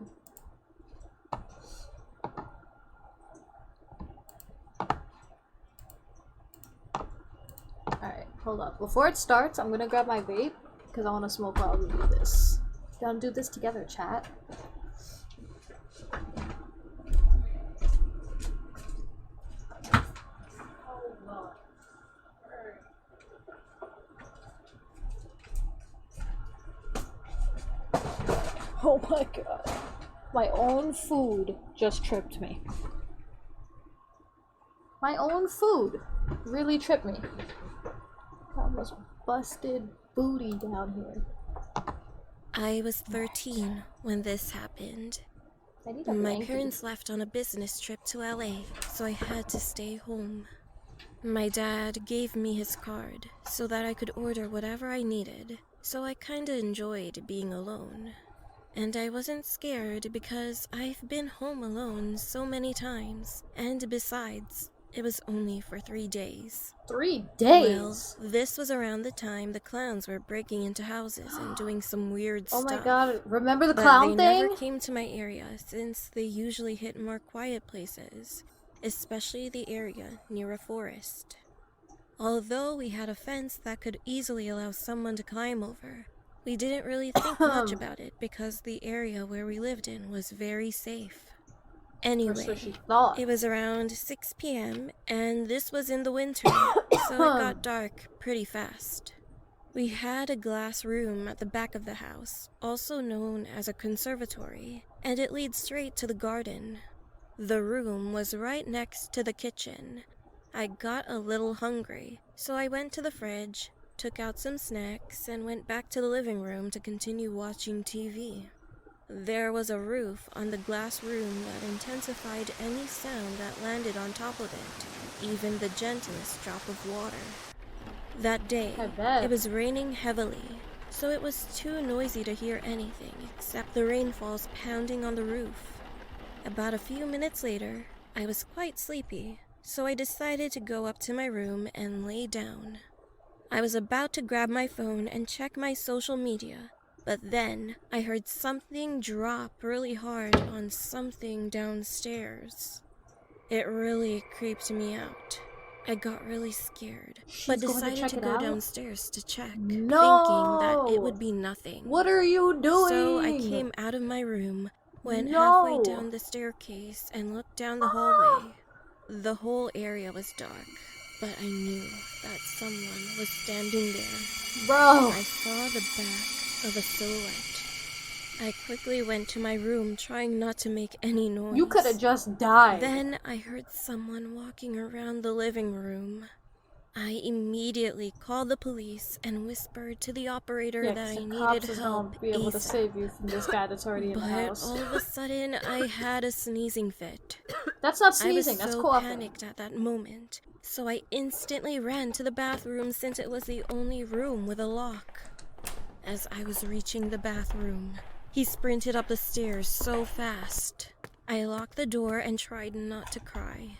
Alright, hold up. Before it starts, I'm gonna grab my vape, because I want to smoke while we do this. Gonna do this together, chat. Oh my god. My own food just tripped me. My own food really tripped me. Got this busted booty down here. I was 13 when this happened. I need a My blanket. parents left on a business trip to LA, so I had to stay home. My dad gave me his card so that I could order whatever I needed, so I kinda enjoyed being alone. And I wasn't scared because I've been home alone so many times, and besides, it was only for 3 days. 3 days? Well, this was around the time the clowns were breaking into houses and doing some weird Oh stuff. my god, remember the But clown they thing? never came to my area since they usually hit more quiet places, especially the area near a forest. Although we had a fence that could easily allow someone to climb over, we didn't really think much about it because the area where we lived in was very safe. Or Anyway, so she thought. it was around 6 p.m. and this was in the winter, so it got dark pretty fast. We had a glass room at the back of the house, also known as a conservatory, and it leads straight to the garden. The room was right next to the kitchen. I got a little hungry, so I went to the fridge, took out some snacks, and went back to the living room to continue watching TV. There was a roof on the glass room that intensified any sound that landed on top of it, even the gentlest drop of water. That day, I bet. it was raining heavily, so it was too noisy to hear anything except the rainfalls pounding on the roof. About a few minutes later, I was quite sleepy, so I decided to go up to my room and lay down. I was about to grab my phone and check my social media, but then I heard something drop really hard on something downstairs. It really creeped me out. I got really scared, but She's going to decided check to it go out? downstairs to check, No! thinking that it would be nothing. What are you doing? So I came out of my room, went No! halfway down the staircase, and looked down the hallway. The whole area was dark, but I knew that someone was standing there. Bro! I saw the back of a silhouette. I quickly went to my room, trying not to make any noise. You could have just died. Then I heard someone walking around the living room. I immediately called the police and whispered to the operator Yeah, that 'cause I the needed cops is help gonna be able to ASAP. save you from this guy that's already in the But house. all of a sudden, I had a sneezing fit. That's not I was sneezing, that's so coughing. panicked at that moment, so I instantly ran to the bathroom since it was the only room with a lock. As I was reaching the bathroom, he sprinted up the stairs so fast. I locked the door and tried not to cry.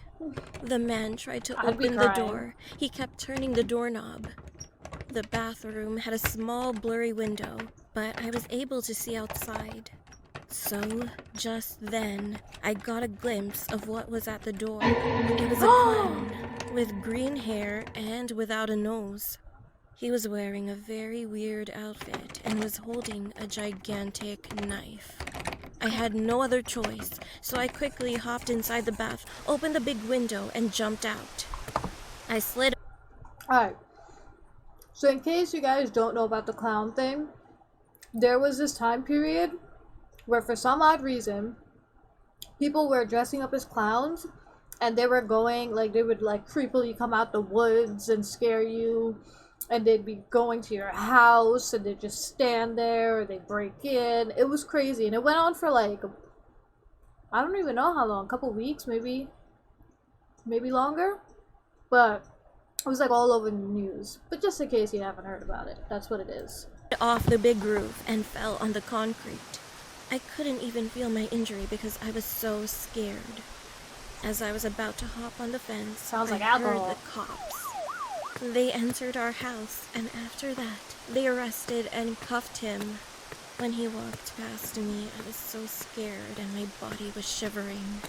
The man tried to I'd be open the crying. door. He kept turning the doorknob. The bathroom had a small blurry window, but I was able to see outside. So, just then, I got a glimpse of what was at the door. It was a clown, with green hair and without a nose. He was wearing a very weird outfit and was holding a gigantic knife. I had no other choice, so I quickly hopped inside the bath, opened the big window, and jumped out. I slid. Alright. So in case you guys don't know about the clown thing, there was this time period where for some odd reason, people were dressing up as clowns and they were going, like, they would like creepily come out the woods and scare you, and they'd be going to your house and they'd just stand there or they'd break in. It was crazy, and it went on for like, I don't even know how long, a couple weeks, maybe longer, but it was like all over the news. But just in case you haven't heard about it, that's what it is. Off the big roof and fell on the concrete. I couldn't even feel my injury because I was so scared. As I was about to hop on the fence, Sounds like I alcohol. heard the cops. They entered our house, and after that, they arrested and cuffed him. When he walked past me, I was so scared and my body was shivering.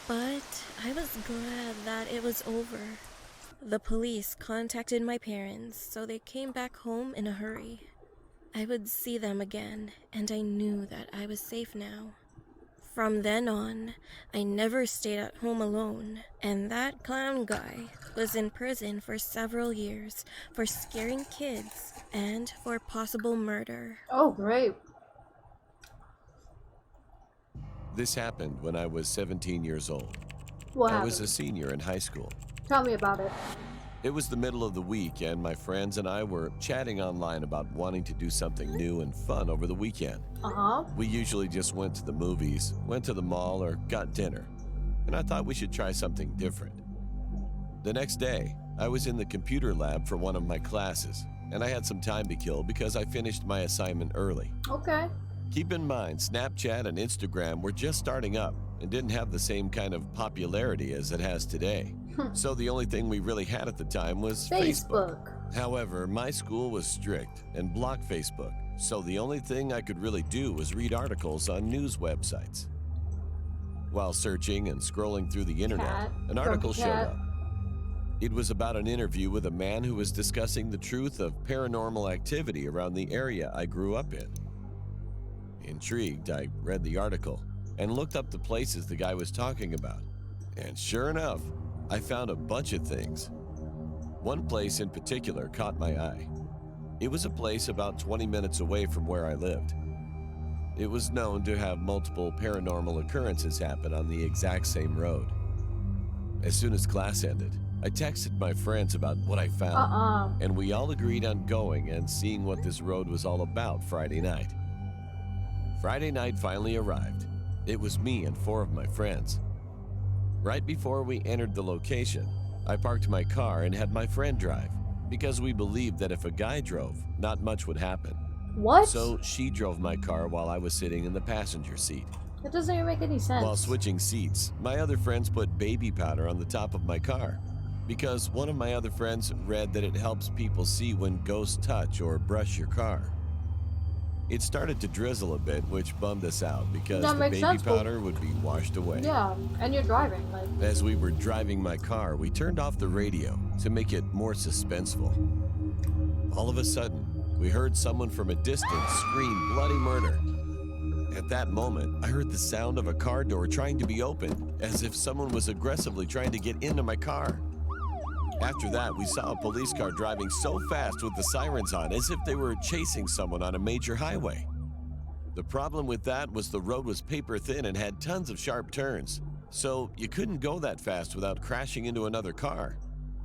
But I was glad that it was over. The police contacted my parents, so they came back home in a hurry. I would see them again, and I knew that I was safe now. From then on, I never stayed at home alone, and that clown guy was in prison for several years for scaring kids and for possible murder. Oh, great. This happened when I was 17 years old. What I was happened? a senior in high school. Tell me about it. It was the middle of the week, and my friends and I were chatting online about wanting to do something new and fun over the weekend. Uh-huh. We usually just went to the movies, went to the mall, or got dinner. And I thought we should try something different. The next day, I was in the computer lab for one of my classes, and I had some time to kill because I finished my assignment early. Okay. Keep in mind, Snapchat and Instagram were just starting up and didn't have the same kind of popularity as it has today. So the only thing we really had at the time was Facebook. However, my school was strict and blocked Facebook, so the only thing I could really do was read articles on news websites. While searching and scrolling through the internet, Cat. an article Grumpy showed cat. up. It was about an interview with a man who was discussing the truth of paranormal activity around the area I grew up in. Intrigued, I read the article and looked up the places the guy was talking about. And sure enough, I found a bunch of things. One place in particular caught my eye. It was a place about 20 minutes away from where I lived. It was known to have multiple paranormal occurrences happen on the exact same road. As soon as class ended, I texted my friends about what I found, and we all agreed on going and seeing what this road was all about Friday night. Friday night finally arrived. It was me and 4 of my friends. Right before we entered the location, I parked my car and had my friend drive, because we believed that if a guy drove, not much would happen. What? So she drove my car while I was sitting in the passenger seat. That doesn't even make any sense. While switching seats, my other friends put baby powder on the top of my car, because one of my other friends read that it helps people see when ghosts touch or brush your car. It started to drizzle a bit, which bummed us out because That the makes baby sense, but- powder would be washed away. Yeah, and you're driving, like. As we were driving my car, we turned off the radio to make it more suspenseful. All of a sudden, we heard someone from a distance scream bloody murder. At that moment, I heard the sound of a car door trying to be opened, as if someone was aggressively trying to get into my car. After that, we saw a police car driving so fast with the sirens on, as if they were chasing someone on a major highway. The problem with that was the road was paper thin and had tons of sharp turns, so you couldn't go that fast without crashing into another car.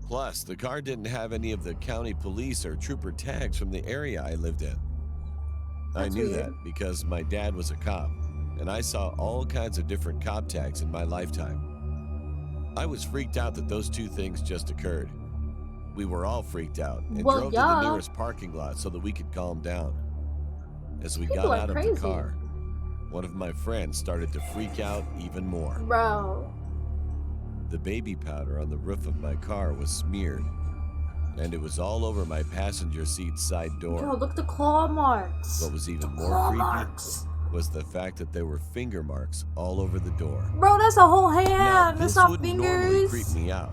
Plus, the car didn't have any of the county police or trooper tags from the area I lived in. I That's knew weird. that because my dad was a cop, and I saw all kinds of different cop tags in my lifetime. I was freaked out that those two things just occurred. We were all freaked out and Well, drove to yeah. the nearest parking lot so that we could calm down. As we People got are out of crazy. the car, one of my friends started to freak out even more. Bro. The baby powder on the roof of my car was smeared, and it was all over my passenger seat side door. Yo, look at the claw marks. What was even Claw more creepy marks. was the fact that there were finger marks all over the door. Bro, that's a whole Now, hand. That's this not wouldn't normally fingers. creep me out,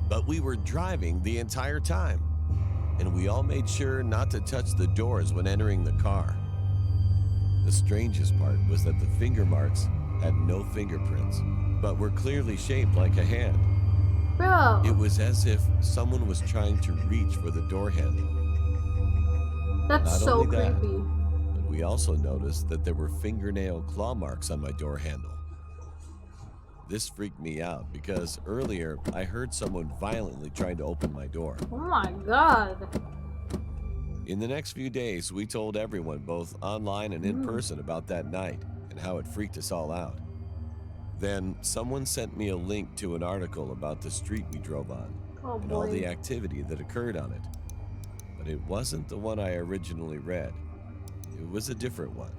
but we were driving the entire time, and we all made sure not to touch the doors when entering the car. The strangest part was that the finger marks had no fingerprints, but were clearly shaped like a hand. Bro. It was as if someone was trying to reach for the door handle. That's Not so only that, creepy. but we also noticed that there were fingernail claw marks on my door handle. This freaked me out because earlier I heard someone violently trying to open my door. Oh my god. In the next few days, we told everyone, both online and in person, about that night and how it freaked us all out. Then someone sent me a link to an article about the street we drove on Oh and all the boy. activity that occurred on it. But it wasn't the one I originally read. It was a different one.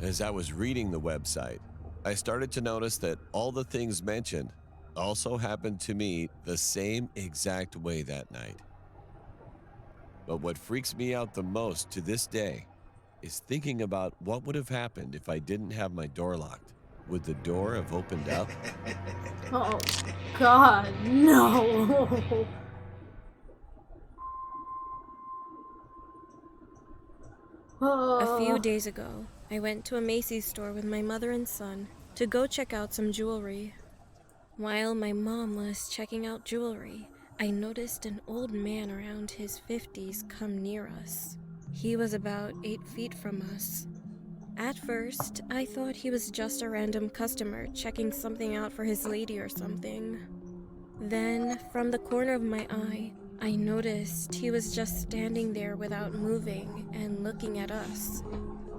As I was reading the website, I started to notice that all the things mentioned also happened to me the same exact way that night. But what freaks me out the most to this day is thinking about what would have happened if I didn't have my door locked. Would the door have opened up? Oh god, no. A few days ago, I went to a Macy's store with my mother and son to go check out some jewelry. While my mom was checking out jewelry, I noticed an old man around his 50s come near us. He was about 8 feet from us. At first, I thought he was just a random customer checking something out for his lady or something. Then, from the corner of my eye, I noticed he was just standing there without moving and looking at us.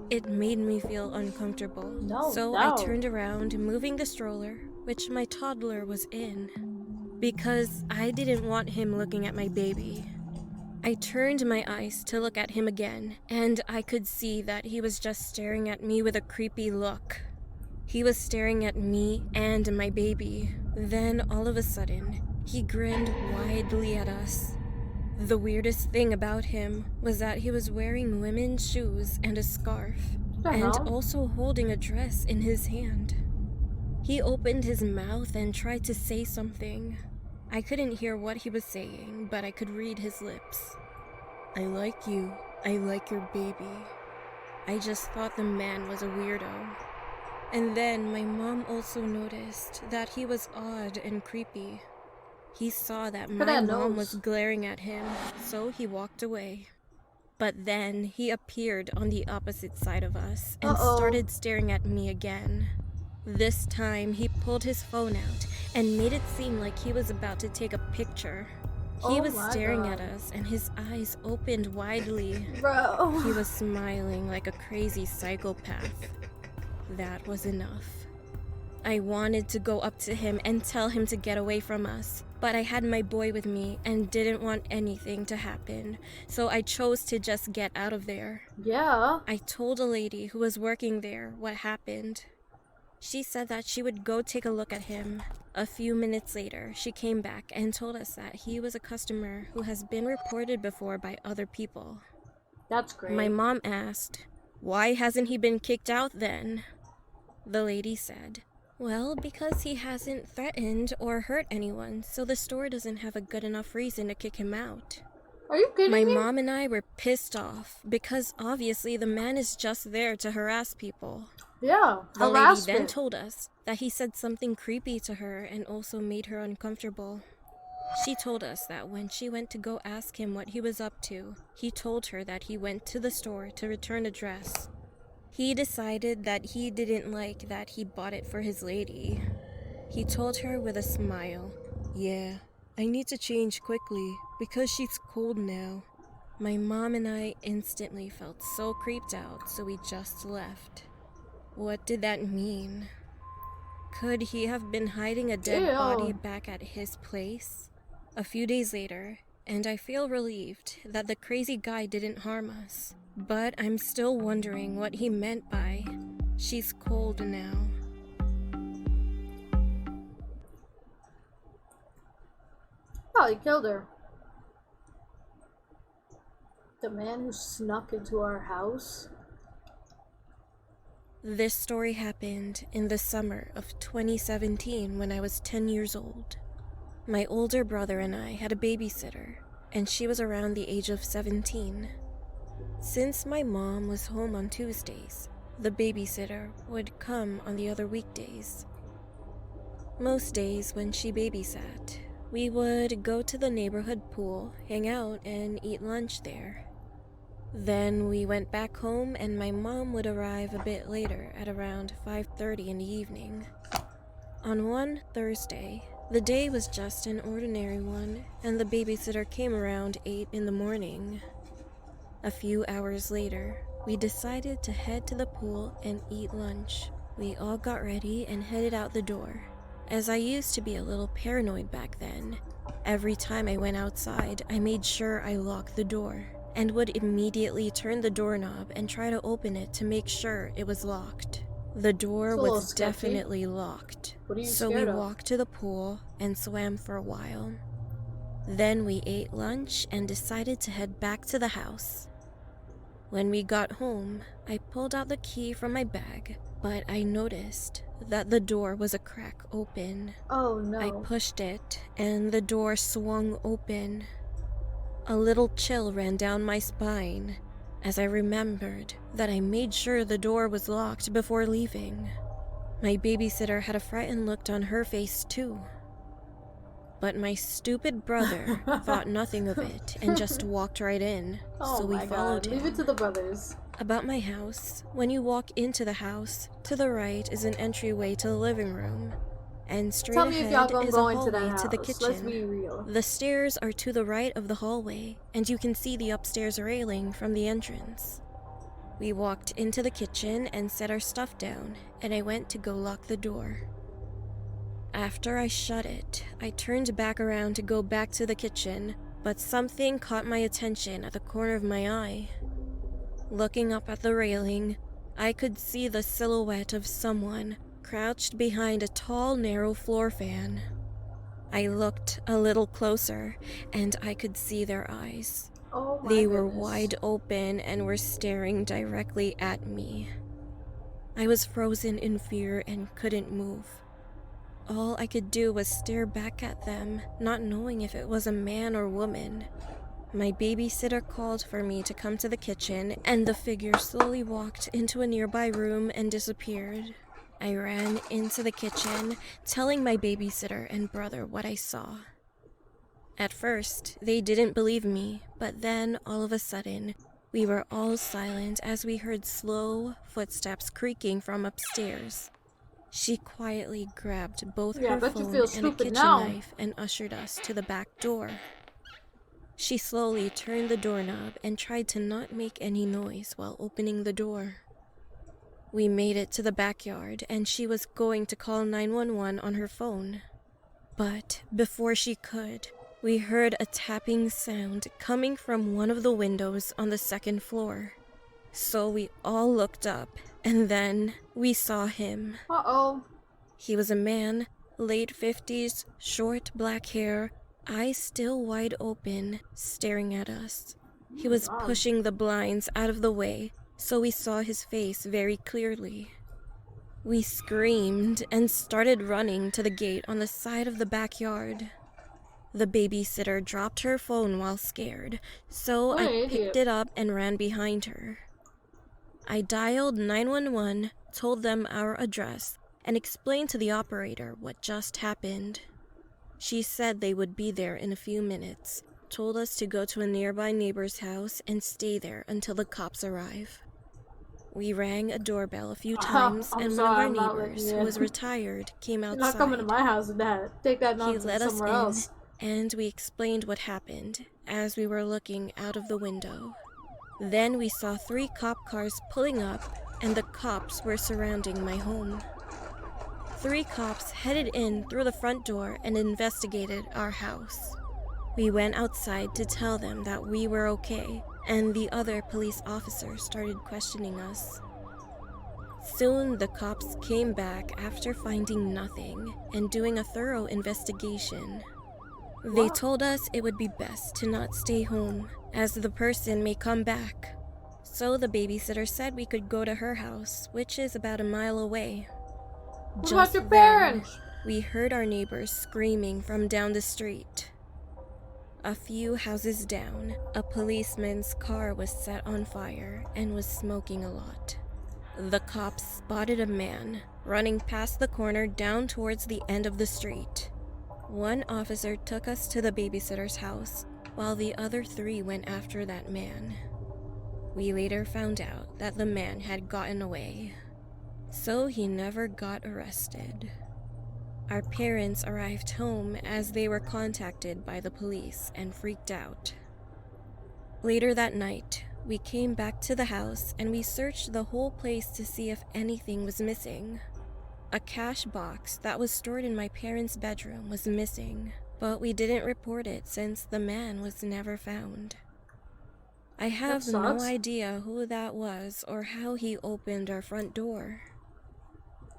It made me feel uncomfortable, No so doubt. I turned around, moving the stroller, which my toddler was in, because I didn't want him looking at my baby. I turned my eyes to look at him again, and I could see that he was just staring at me with a creepy look. He was staring at me and my baby. Then, all of a sudden, he grinned widely at us. The weirdest thing about him was that he was wearing women's shoes and a scarf, The and hell? also holding a dress in his hand. He opened his mouth and tried to say something. I couldn't hear what he was saying, but I could read his lips. I like you. I like your baby. I just thought the man was a weirdo. And then my mom also noticed that he was odd and creepy. He saw that at my that mom nose. was glaring at him, so he walked away. But then he appeared on the opposite side of us and Uh-oh. started staring at me again. This time, he pulled his phone out and made it seem like he was about to take a picture. He Oh was my staring God. at us and his eyes opened widely. Bro. He was smiling like a crazy psychopath. That was enough. I wanted to go up to him and tell him to get away from us, but I had my boy with me and didn't want anything to happen, so I chose to just get out of there. Yeah. I told a lady who was working there what happened. She said that she would go take a look at him. A few minutes later, she came back and told us that he was a customer who has been reported before by other people. That's great. My mom asked, "Why hasn't he been kicked out then?" The lady said, "Well, because he hasn't threatened or hurt anyone, so the store doesn't have a good enough reason to kick him out." Are you kidding My me? mom and I were pissed off because obviously the man is just there to harass people. Yeah. The lady Harassment. then told us that he said something creepy to her and also made her uncomfortable. She told us that when she went to go ask him what he was up to, he told her that he went to the store to return a dress. He decided that he didn't like that he bought it for his lady. He told her with a smile, "Yeah, I need to change quickly because she's cold now." My mom and I instantly felt so creeped out, so we just left. What did that mean? Could he have been hiding a dead Ew. body back at his place? A few days later, and I feel relieved that the crazy guy didn't harm us. But I'm still wondering what he meant by, "She's cold now." Oh, he killed her. The man who snuck into our house? This story happened in the summer of 2017 when I was 10 years old. My older brother and I had a babysitter, and she was around the age of 17. Since my mom was home on Tuesdays, the babysitter would come on the other weekdays. Most days when she babysat, we would go to the neighborhood pool, hang out, and eat lunch there. Then we went back home and my mom would arrive a bit later at around 5:30 in the evening. On one Thursday, the day was just an ordinary one, and the babysitter came around 8 in the morning. A few hours later, we decided to head to the pool and eat lunch. We all got ready and headed out the door. As I used to be a little paranoid back then, every time I went outside, I made sure I locked the door and would immediately turn the doorknob and try to open it to make sure it was locked. The door It's a little was sketchy. definitely locked, What are you so we scared of? walked to the pool and swam for a while. Then we ate lunch and decided to head back to the house. When we got home, I pulled out the key from my bag, but I noticed that the door was a crack open. Oh no. I pushed it, and the door swung open. A little chill ran down my spine as I remembered that I made sure the door was locked before leaving. My babysitter had a frightened look on her face too. But my stupid brother thought nothing of it and just walked right in, Oh so we my followed god. him. Leave it to the brothers. About my house, when you walk into the house, to the right is an entryway to the living room, and straight Tell me if y'all ahead gonna is a go into hallway that house. to the Let's kitchen. be real. The stairs are to the right of the hallway, and you can see the upstairs railing from the entrance. We walked into the kitchen and set our stuff down, and I went to go lock the door. After I shut it, I turned back around to go back to the kitchen, but something caught my attention at the corner of my eye. Looking up at the railing, I could see the silhouette of someone crouched behind a tall, narrow floor fan. I looked a little closer, and I could see their eyes. Oh my They were goodness. wide open and were staring directly at me. I was frozen in fear and couldn't move. All I could do was stare back at them, not knowing if it was a man or woman. My babysitter called for me to come to the kitchen, and the figure slowly walked into a nearby room and disappeared. I ran into the kitchen, telling my babysitter and brother what I saw. At first, they didn't believe me, but then, all of a sudden, we were all silent as we heard slow footsteps creaking from upstairs. She quietly grabbed both Yeah, I her bet you phone feel and a stupid kitchen now. knife and ushered us to the back door. She slowly turned the doorknob and tried to not make any noise while opening the door. We made it to the backyard, and she was going to call 911 on her phone. But before she could, we heard a tapping sound coming from one of the windows on the second floor. So we all looked up, and then we saw him. Uh-oh. He was a man, late 50s, short black hair, eyes still wide open, staring at us. He was pushing the blinds out of the way, so we saw his face very clearly. We screamed and started running to the gate on the side of the backyard. The babysitter dropped her phone while scared, so What I an idiot. picked it up and ran behind her. I dialed 911, told them our address, and explained to the operator what just happened. She said they would be there in a few minutes, told us to go to a nearby neighbor's house and stay there until the cops arrive. We rang a doorbell a few times, I'm and sorry, one I'm of not our letting neighbors, you who in. was retired, came You're outside. not coming to my house with that. Take that He nonsense let us somewhere in, else. and we explained what happened as we were looking out of the window. Then we saw 3 cop cars pulling up, and the cops were surrounding my home. 3 cops headed in through the front door and investigated our house. We went outside to tell them that we were okay, and the other police officers started questioning us. Soon the cops came back after finding nothing and doing a thorough investigation. They What? told us it would be best to not stay home, as the person may come back. So the babysitter said we could go to her house, which is about a mile away. What about your then, parents? we heard our neighbors screaming from down the street. A few houses down, a policeman's car was set on fire and was smoking a lot. The cops spotted a man running past the corner down towards the end of the street. One officer took us to the babysitter's house, while the other 3 went after that man. We later found out that the man had gotten away, so he never got arrested. Our parents arrived home as they were contacted by the police and freaked out. Later that night, we came back to the house and we searched the whole place to see if anything was missing. A cash box that was stored in my parents' bedroom was missing, but we didn't report it since the man was never found. I have no idea who that was or how he opened our front door.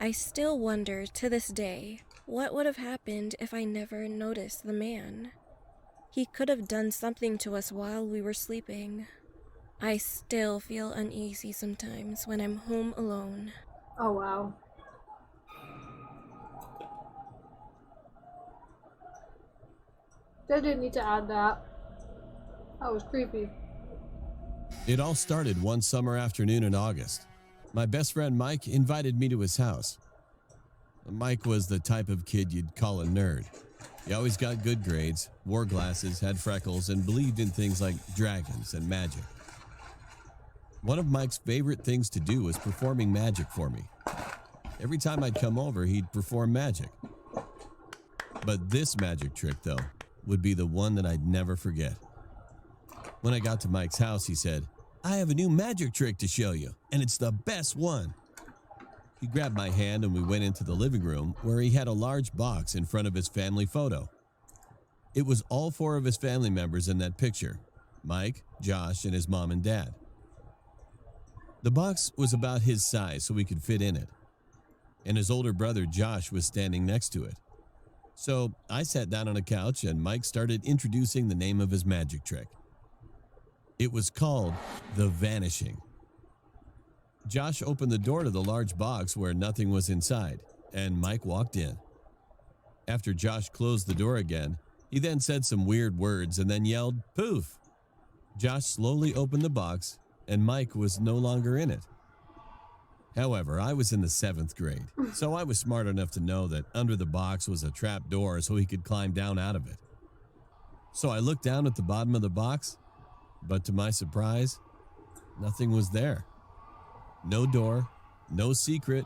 I still wonder to this day what would have happened if I never noticed the man. He could have done something to us while we were sleeping. I still feel uneasy sometimes when I'm home alone. Oh wow. They didn't need to add that. That was creepy. It all started one summer afternoon in August. My best friend Mike invited me to his house. Mike was the type of kid you'd call a nerd. He always got good grades, wore glasses, had freckles, and believed in things like dragons and magic. One of Mike's favorite things to do was performing magic for me. Every time I'd come over, he'd perform magic. But this magic trick, though, would be the one that I'd never forget. When I got to Mike's house, he said, "I have a new magic trick to show you, and it's the best one." He grabbed my hand and we went into the living room where he had a large box in front of his family photo. It was all 4 of his family members in that picture: Mike, Josh, and his mom and dad. The box was about his size so we could fit in it, and his older brother Josh was standing next to it. So I sat down on a couch and Mike started introducing the name of his magic trick. It was called the Vanishing. Josh opened the door to the large box where nothing was inside, and Mike walked in. After Josh closed the door again, he then said some weird words and then yelled, "Poof!" Josh slowly opened the box, and Mike was no longer in it. However, I was in the 7th grade, so I was smart enough to know that under the box was a trap door so he could climb down out of it. So I looked down at the bottom of the box, but to my surprise, nothing was there. No door, no secret,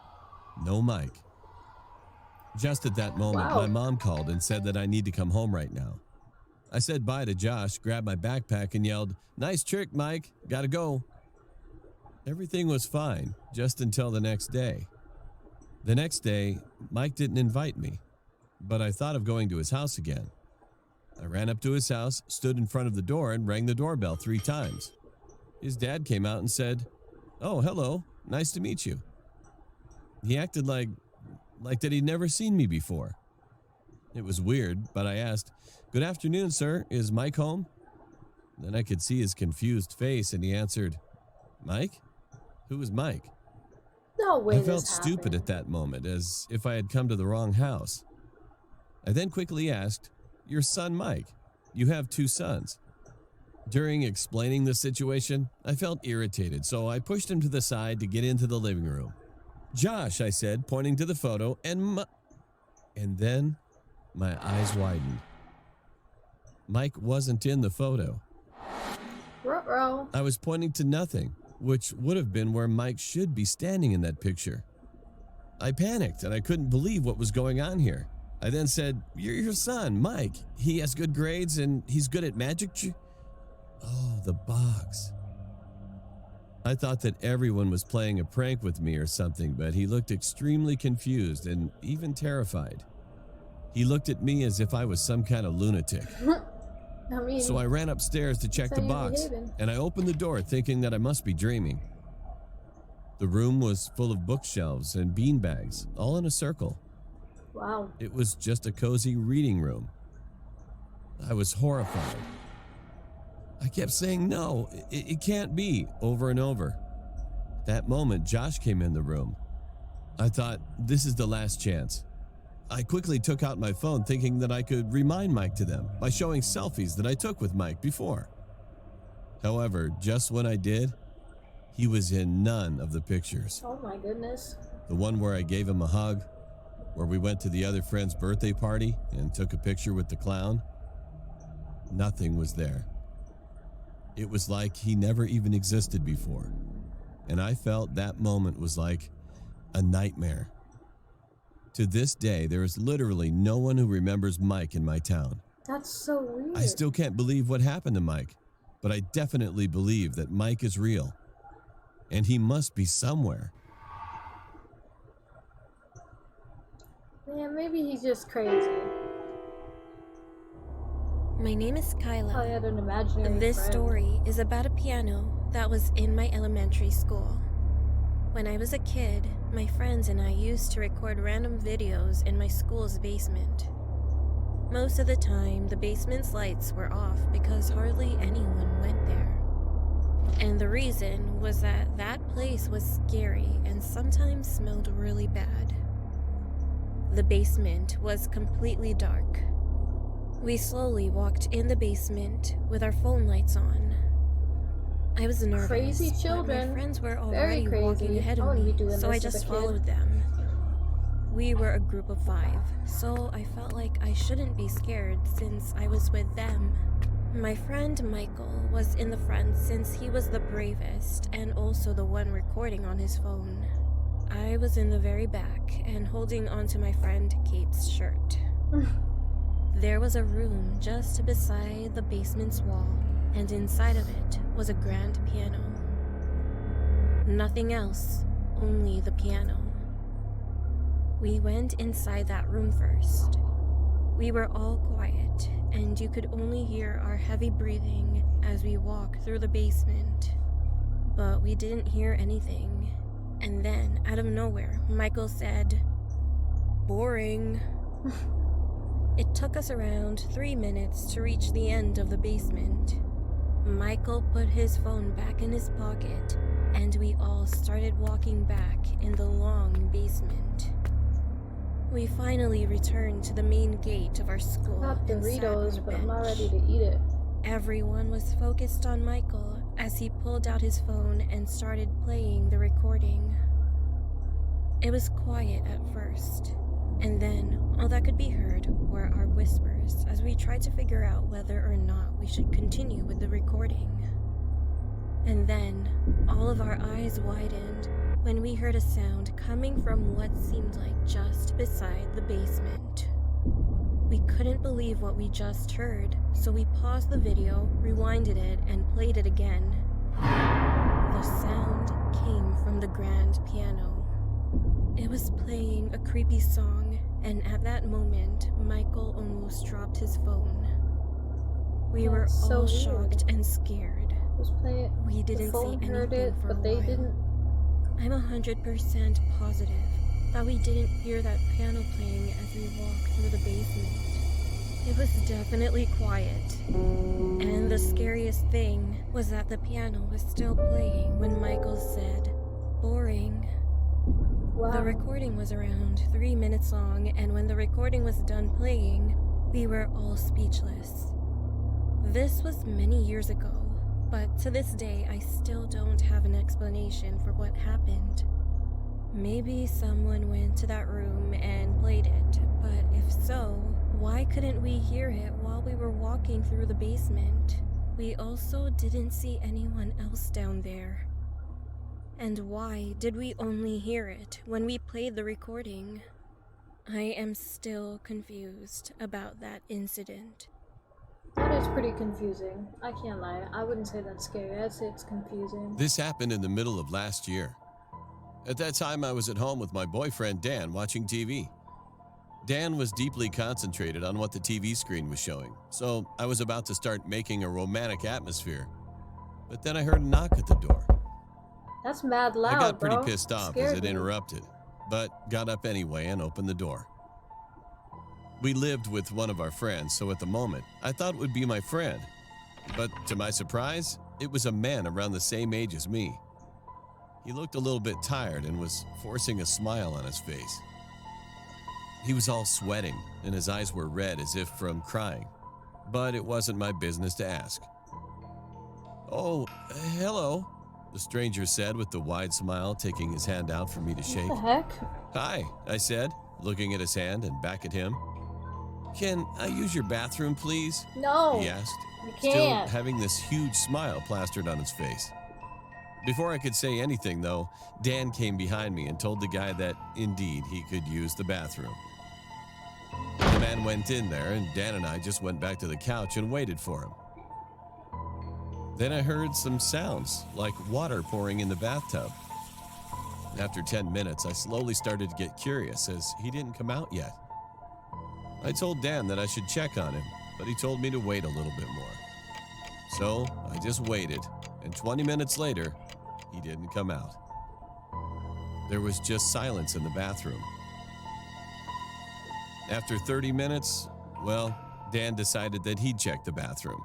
no Mike. Just at that moment, my mom called and said that I need to come home right now. I said bye to Josh, grabbed my backpack, and yelled, "Nice trick, Mike. Gotta go." Everything was fine, just until the next day. The next day, Mike didn't invite me, but I thought of going to his house again. I ran up to his house, stood in front of the door, and rang the doorbell 3 times. His dad came out and said, "Oh, hello. Nice to meet you." He acted like that he'd never seen me before. It was weird, but I asked, "Good afternoon, sir. Is Mike home?" Then I could see his confused face, and he answered, "Mike? Who is Mike?" No way. I felt stupid at that moment, as if I had come to the wrong house. I then quickly asked, "Your son Mike? You have 2 sons." During explaining the situation, I felt irritated, so I pushed him to the side to get into the living room. "Josh," I said, pointing to the photo, and then my eyes widened. Mike wasn't in the photo. Ruh-roh. I was pointing to nothing, which would have been where Mike should be standing in that picture. I panicked and I couldn't believe what was going on here. I then said, "You're your son, Mike. He has good grades and he's good at magic." Oh, the box. I thought that everyone was playing a prank with me or something, but he looked extremely confused and even terrified. He looked at me as if I was some kind of lunatic. So I ran upstairs to check the box, and I opened the door thinking that I must be dreaming. The room was full of bookshelves and beanbags, all in a circle. Wow. It was just a cozy reading room. I was horrified. I kept saying, no, it can't be, over and over. At that moment, Josh came in the room. I thought, this is the last chance. I quickly took out my phone thinking that I could remind Mike to them by showing selfies that I took with Mike before. However, just when I did, he was in none of the pictures. Oh my goodness. The one where I gave him a hug, where we went to the other friend's birthday party and took a picture with the clown, nothing was there. It was like he never even existed before, and I felt that moment was like a nightmare. To this day, there is literally no one who remembers Mike in my town. That's so weird. I still can't believe what happened to Mike, but I definitely believe that Mike is real, and he must be somewhere. Yeah, maybe he's just crazy. My name is Kyla. I had an imaginary This friend. story is about a piano that was in my elementary school. When I was a kid, my friends and I used to record random videos in my school's basement. Most of the time, the basement's lights were off because hardly anyone went there. And the reason was that that place was scary and sometimes smelled really bad. The basement was completely dark. We slowly walked in the basement with our phone lights on. I was nervous, Crazy but children. my friends were Very already crazy. walking ahead I of wouldn't me, be doing so I this as just a kid. followed them. We were a group of 5, so I felt like I shouldn't be scared since I was with them. My friend Michael was in the front since he was the bravest and also the one recording on his phone. I was in the very back and holding onto my friend Kate's shirt. There was a room just beside the basement's wall, and inside of it was a grand piano. Nothing else, only the piano. We went inside that room first. We were all quiet, and you could only hear our heavy breathing as we walked through the basement. But we didn't hear anything. And then, out of nowhere, Michael said, "Boring." It took us around 3 minutes to reach the end of the basement. Michael put his phone back in his pocket, and we all started walking back in the long basement. We finally returned to the main gate of our school Got and sat on Doritos, a but I'm not bench. ready to eat it. Everyone was focused on Michael as he pulled out his phone and started playing the recording. It was quiet at first, and then all that could be heard were our whispers as we tried to figure out whether or not we should continue with the recording. And then all of our eyes widened when we heard a sound coming from what seemed like just beside the basement. We couldn't believe what we just heard, so we paused the video, rewinded it, and played it again. The sound came from the grand piano. It was playing a creepy song, and at that moment, Michael almost dropped his phone. We were That's so all weird. shocked and scared. Was playing. We The didn't see phone anything heard it, for a but they while. didn't. I'm 100% positive that we didn't hear that piano playing as we walked through the basement. It was definitely quiet. And the scariest thing was that the piano was still playing when Michael said, "Boring." Wow. The recording was around 3 minutes long, and when the recording was done playing, we were all speechless. This was many years ago, but to this day I still don't have an explanation for what happened. Maybe someone went to that room and played it, but if so, why couldn't we hear it while we were walking through the basement? We also didn't see anyone else down there. And why did we only hear it when we played the recording? I am still confused about that incident. That is pretty confusing. I can't lie. I wouldn't say that's scary. I'd say it's confusing. This happened in the middle of last year. At that time, I was at home with my boyfriend Dan watching TV. Dan was deeply concentrated on what the TV screen was showing, so I was about to start making a romantic atmosphere. But then I heard a knock at the door. That's mad loud, I got pretty bro. pissed off Scared as it me. interrupted, but got up anyway and opened the door. We lived with one of our friends, so at the moment, I thought it would be my friend. But to my surprise, it was a man around the same age as me. He looked a little bit tired and was forcing a smile on his face. He was all sweating, and his eyes were red as if from crying, but it wasn't my business to ask. "Oh, hello," the stranger said with a wide smile, taking his hand out for me to shake. What the heck? "Hi," I said, looking at his hand and back at him. "Can I use your bathroom, please?" No, he asked, you still can't. having this huge smile plastered on his face. Before I could say anything, though, Dan came behind me and told the guy that, indeed, he could use the bathroom. The man went in there, and Dan and I just went back to the couch and waited for him. Then I heard some sounds, like water pouring in the bathtub. After 10 minutes, I slowly started to get curious, as he didn't come out yet. I told Dan that I should check on him, but he told me to wait a little bit more. So I just waited, and 20 minutes later, he didn't come out. There was just silence in the bathroom. After 30 minutes, well, Dan decided that he'd check the bathroom.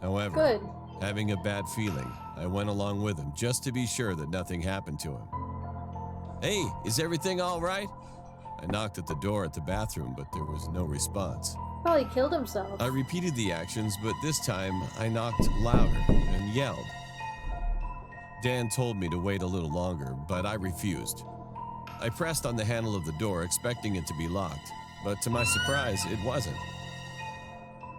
However, Good. having a bad feeling, I went along with him just to be sure that nothing happened to him. "Hey, is everything all right?" I knocked at the door at the bathroom, but there was no response. Probably killed himself. I repeated the actions, but this time I knocked louder and yelled. Dan told me to wait a little longer, but I refused. I pressed on the handle of the door, expecting it to be locked, but to my surprise, it wasn't.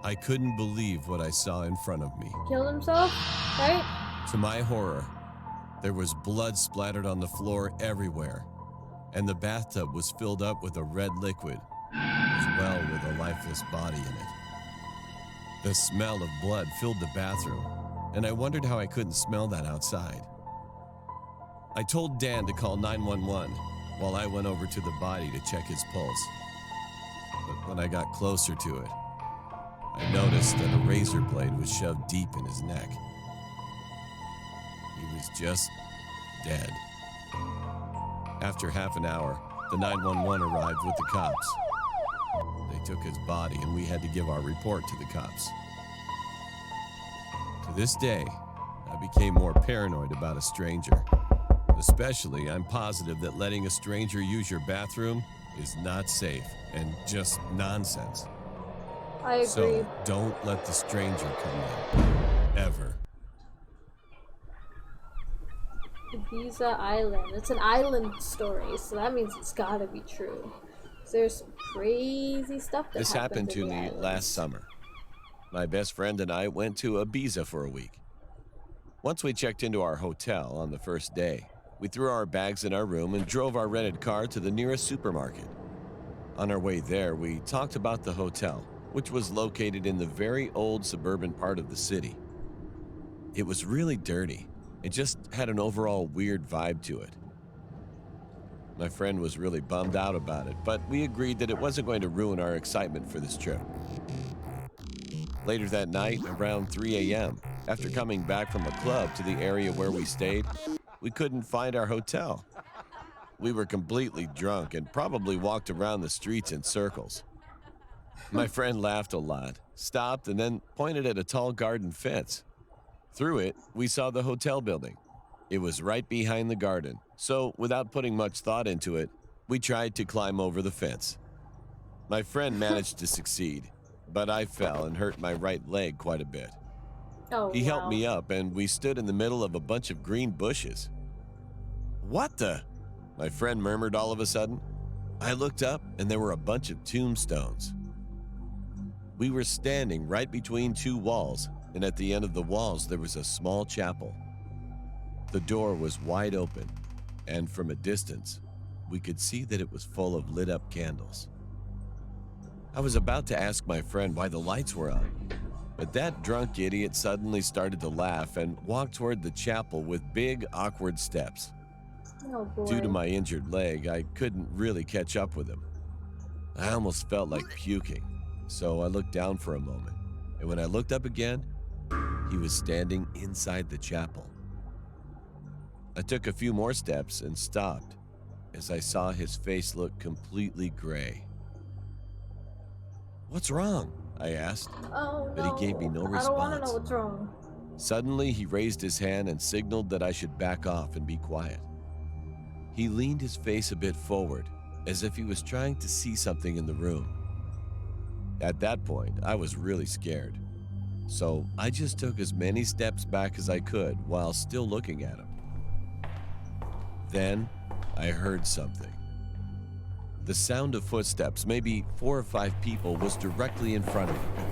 I couldn't believe what I saw in front of me. Killed himself, right? To my horror, there was blood splattered on the floor everywhere, and the bathtub was filled up with a red liquid, as well with a lifeless body in it. The smell of blood filled the bathroom, and I wondered how I couldn't smell that outside. I told Dan to call 911 while I went over to the body to check his pulse. But when I got closer to it, I noticed that a razor blade was shoved deep in his neck. He was just dead. After half an hour, the 911 arrived with the cops. They took his body, and we had to give our report to the cops. To this day, I became more paranoid about a stranger. Especially, I'm positive that letting a stranger use your bathroom is not safe and just nonsense. I agree. So don't let the stranger come in. Ever. Ibiza Island. It's an island story, so that means it's gotta be true. There's some crazy stuff that This happened to in the me islands. last summer. My best friend and I went to Ibiza for a week. Once we checked into our hotel on the first day, we threw our bags in our room and drove our rented car to the nearest supermarket. On our way there, we talked about the hotel, which was located in the very old suburban part of the city. It was really dirty. It just had an overall weird vibe to it. My friend was really bummed out about it, but we agreed that it wasn't going to ruin our excitement for this trip. Later that night, around 3 a.m., after coming back from a club to the area where we stayed, we couldn't find our hotel. We were completely drunk and probably walked around the streets in circles. My friend laughed a lot, stopped, and then pointed at a tall garden fence. Through it, we saw the hotel building. It was right behind the garden, so without putting much thought into it, we tried to climb over the fence. My friend managed to succeed, but I fell and hurt my right leg quite a bit. Oh, He helped wow. me up, and we stood in the middle of a bunch of green bushes. "What the?" my friend murmured all of a sudden. I looked up, and there were a bunch of tombstones. We were standing right between two walls, and at the end of the walls there was a small chapel. The door was wide open, and from a distance, we could see that it was full of lit-up candles. I was about to ask my friend why the lights were on, but that drunk idiot suddenly started to laugh and walked toward the chapel with big, awkward steps. Oh boy. Due to my injured leg, I couldn't really catch up with him. I almost felt like puking, so I looked down for a moment, and when I looked up again, he was standing inside the chapel. I took a few more steps and stopped as I saw his face look completely gray. "What's wrong?" I asked. Oh But no. he gave me no I don't want to response. know what's wrong. Suddenly, he raised his hand and signaled that I should back off and be quiet. He leaned his face a bit forward, as if he was trying to see something in the room. At that point, I was really scared. So I just took as many steps back as I could while still looking at him. Then I heard something. The sound of footsteps, maybe 4 or 5 people, was directly in front of him.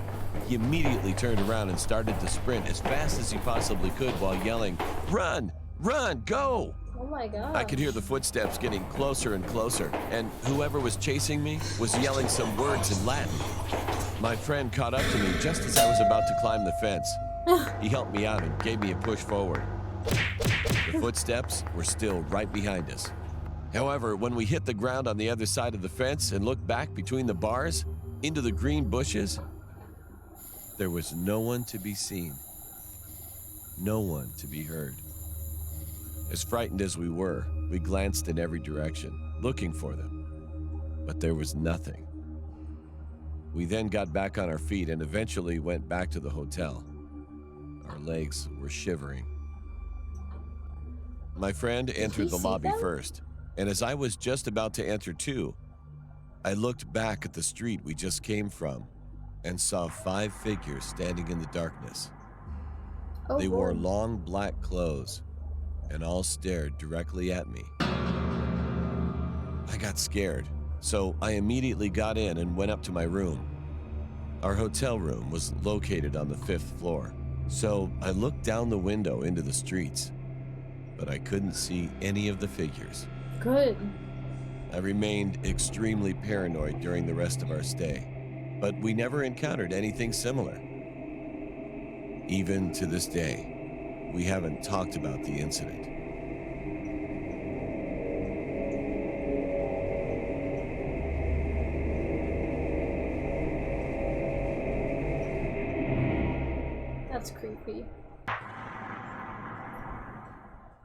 He immediately turned around and started to sprint as fast as he possibly could while yelling, "Run! Run! Go!" Oh my god. I could hear the footsteps getting closer and closer, and whoever was chasing me was yelling some words in Latin. My friend caught up to me just as I was about to climb the fence. He helped me out and gave me a push forward. The footsteps were still right behind us. However, when we hit the ground on the other side of the fence and looked back between the bars into the green bushes, there was no one to be seen. No one to be heard. As frightened as we were, we glanced in every direction, looking for them. But there was nothing. We then got back on our feet and eventually went back to the hotel. Our legs were shivering. My friend entered the see lobby them? first, and as I was just about to enter too, I looked back at the street we just came from and saw 5 figures standing in the darkness. Oh, They wore boy. long black clothes and all stared directly at me. I got scared, so I immediately got in and went up to my room. Our hotel room was located on the 5th floor, so I looked down the window into the streets, but I couldn't see any of the figures. Good. I remained extremely paranoid during the rest of our stay, but we never encountered anything similar. Even to this day, we haven't talked about the incident. That's creepy.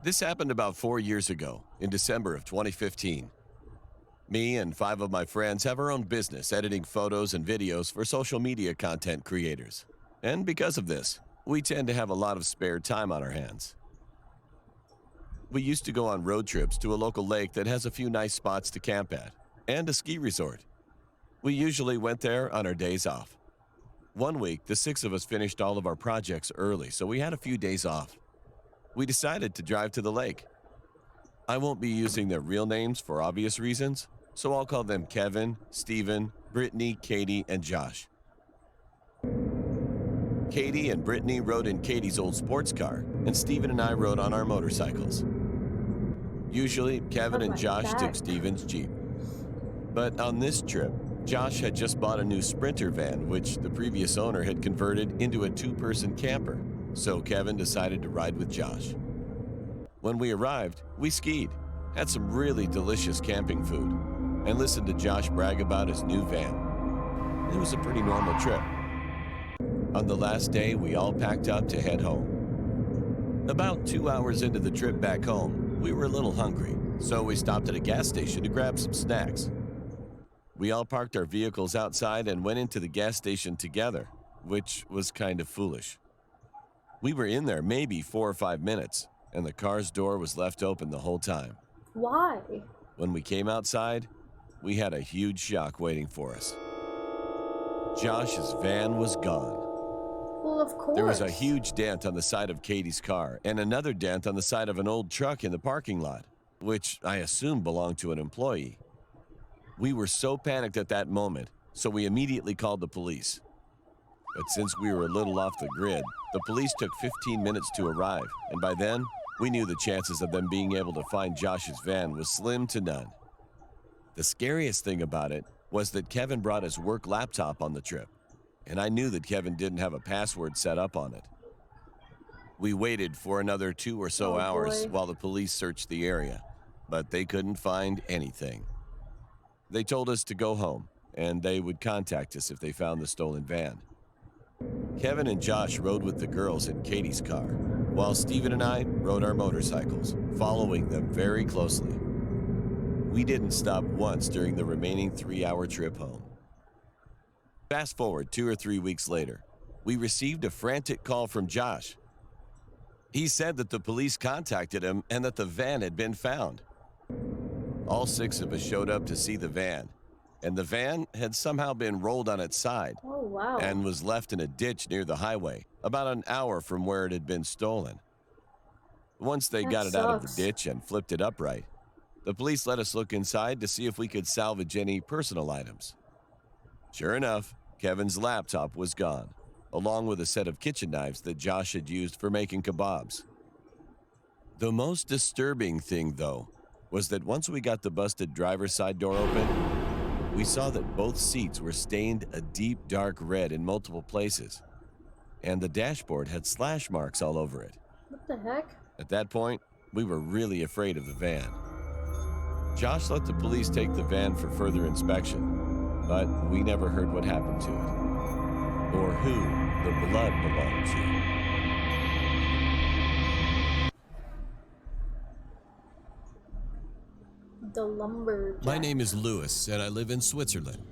This happened about 4 years ago, in December of 2015. Me and 5 of my friends have our own business editing photos and videos for social media content creators. And because of this, we tend to have a lot of spare time on our hands. We used to go on road trips to a local lake that has a few nice spots to camp at, and a ski resort. We usually went there on our days off. One week, the 6 of us finished all of our projects early, so we had a few days off. We decided to drive to the lake. I won't be using their real names for obvious reasons, so I'll call them Kevin, Steven, Brittany, Katie, and Josh. Katie and Brittany rode in Katie's old sports car, and Steven and I rode on our motorcycles. Usually, Kevin and Josh took Steven's Jeep. But on this trip, Josh had just bought a new Sprinter van, which the previous owner had converted into a 2-person camper, so Kevin decided to ride with Josh. When we arrived, we skied, had some really delicious camping food, and listened to Josh brag about his new van. It was a pretty normal trip. On the last day, we all packed up to head home. About 2 hours into the trip back home, we were a little hungry, so we stopped at a gas station to grab some snacks. We all parked our vehicles outside and went into the gas station together, which was kind of foolish. We were in there maybe 4 or 5 minutes, and the car's door was left open the whole time. Why? When we came outside, we had a huge shock waiting for us. Josh's van was gone. Well, of course. There was a huge dent on the side of Katie's car and another dent on the side of an old truck in the parking lot, which I assume belonged to an employee. We were so panicked at that moment, so we immediately called the police. But since we were a little off the grid, the police took 15 minutes to arrive, and by then, we knew the chances of them being able to find Josh's van was slim to none. The scariest thing about it was that Kevin brought his work laptop on the trip, and I knew that Kevin didn't have a password set up on it. We waited for another 2 or so hours while the police searched the area, but they couldn't find anything. They told us to go home, and they would contact us if they found the stolen van. Kevin and Josh rode with the girls in Katie's car, while Steven and I rode our motorcycles, following them very closely. We didn't stop once during the remaining 3-hour trip home. Fast forward 2 or 3 weeks later, we received a frantic call from Josh. He said that the police contacted him and that the van had been found. All 6 of us showed up to see the van, and the van had somehow been rolled on its side Oh, wow. and was left in a ditch near the highway, about an hour from where it had been stolen. Once they That got it out of sucks. the ditch and flipped it upright, the police let us look inside to see if we could salvage any personal items. Sure enough, Kevin's laptop was gone, along with a set of kitchen knives that Josh had used for making kebabs. The most disturbing thing, though, was that once we got the busted driver's side door open, we saw that both seats were stained a deep dark red in multiple places, and the dashboard had slash marks all over it. What the heck? At that point, we were really afraid of the van. Josh let the police take the van for further inspection, but we never heard what happened to it, or who the blood belonged to. The lumberjack. My name is Louis, and I live in Switzerland.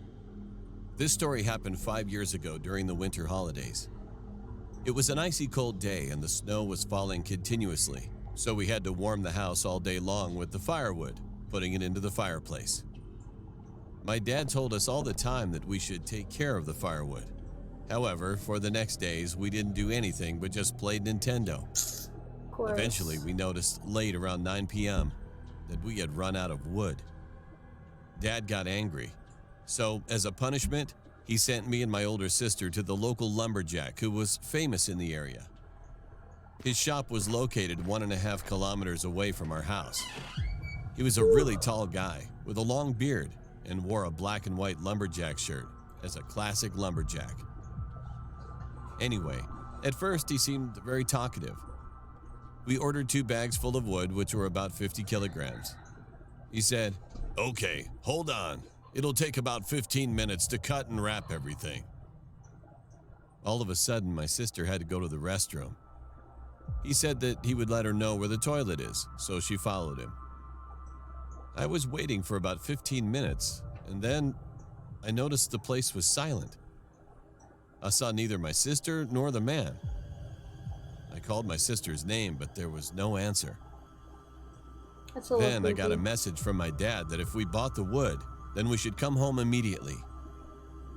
This story happened 5 years ago during the winter holidays. It was an icy cold day, and the snow was falling continuously, so we had to warm the house all day long with the firewood, putting it into the fireplace. My dad told us all the time that we should take care of the firewood. However, for the next days, we didn't do anything but just played Nintendo. Of course. Eventually, we noticed late around 9 p.m. that we had run out of wood. Dad got angry, so as a punishment, he sent me and my older sister to the local lumberjack who was famous in the area. His shop was located 1.5 kilometers away from our house. He was a really tall guy with a long beard and wore a black and white lumberjack shirt as a classic lumberjack. Anyway, at first he seemed very talkative. We ordered 2 bags full of wood, which were about 50 kilograms. He said, "Okay, hold on. It'll take about 15 minutes to cut and wrap everything." All of a sudden, my sister had to go to the restroom. He said that he would let her know where the toilet is, so she followed him. I was waiting for about 15 minutes, and then I noticed the place was silent. I saw neither my sister nor the man. I called my sister's name, but there was no answer. That's a little Then I got a creepy. message from my dad that if we bought the wood, then we should come home immediately.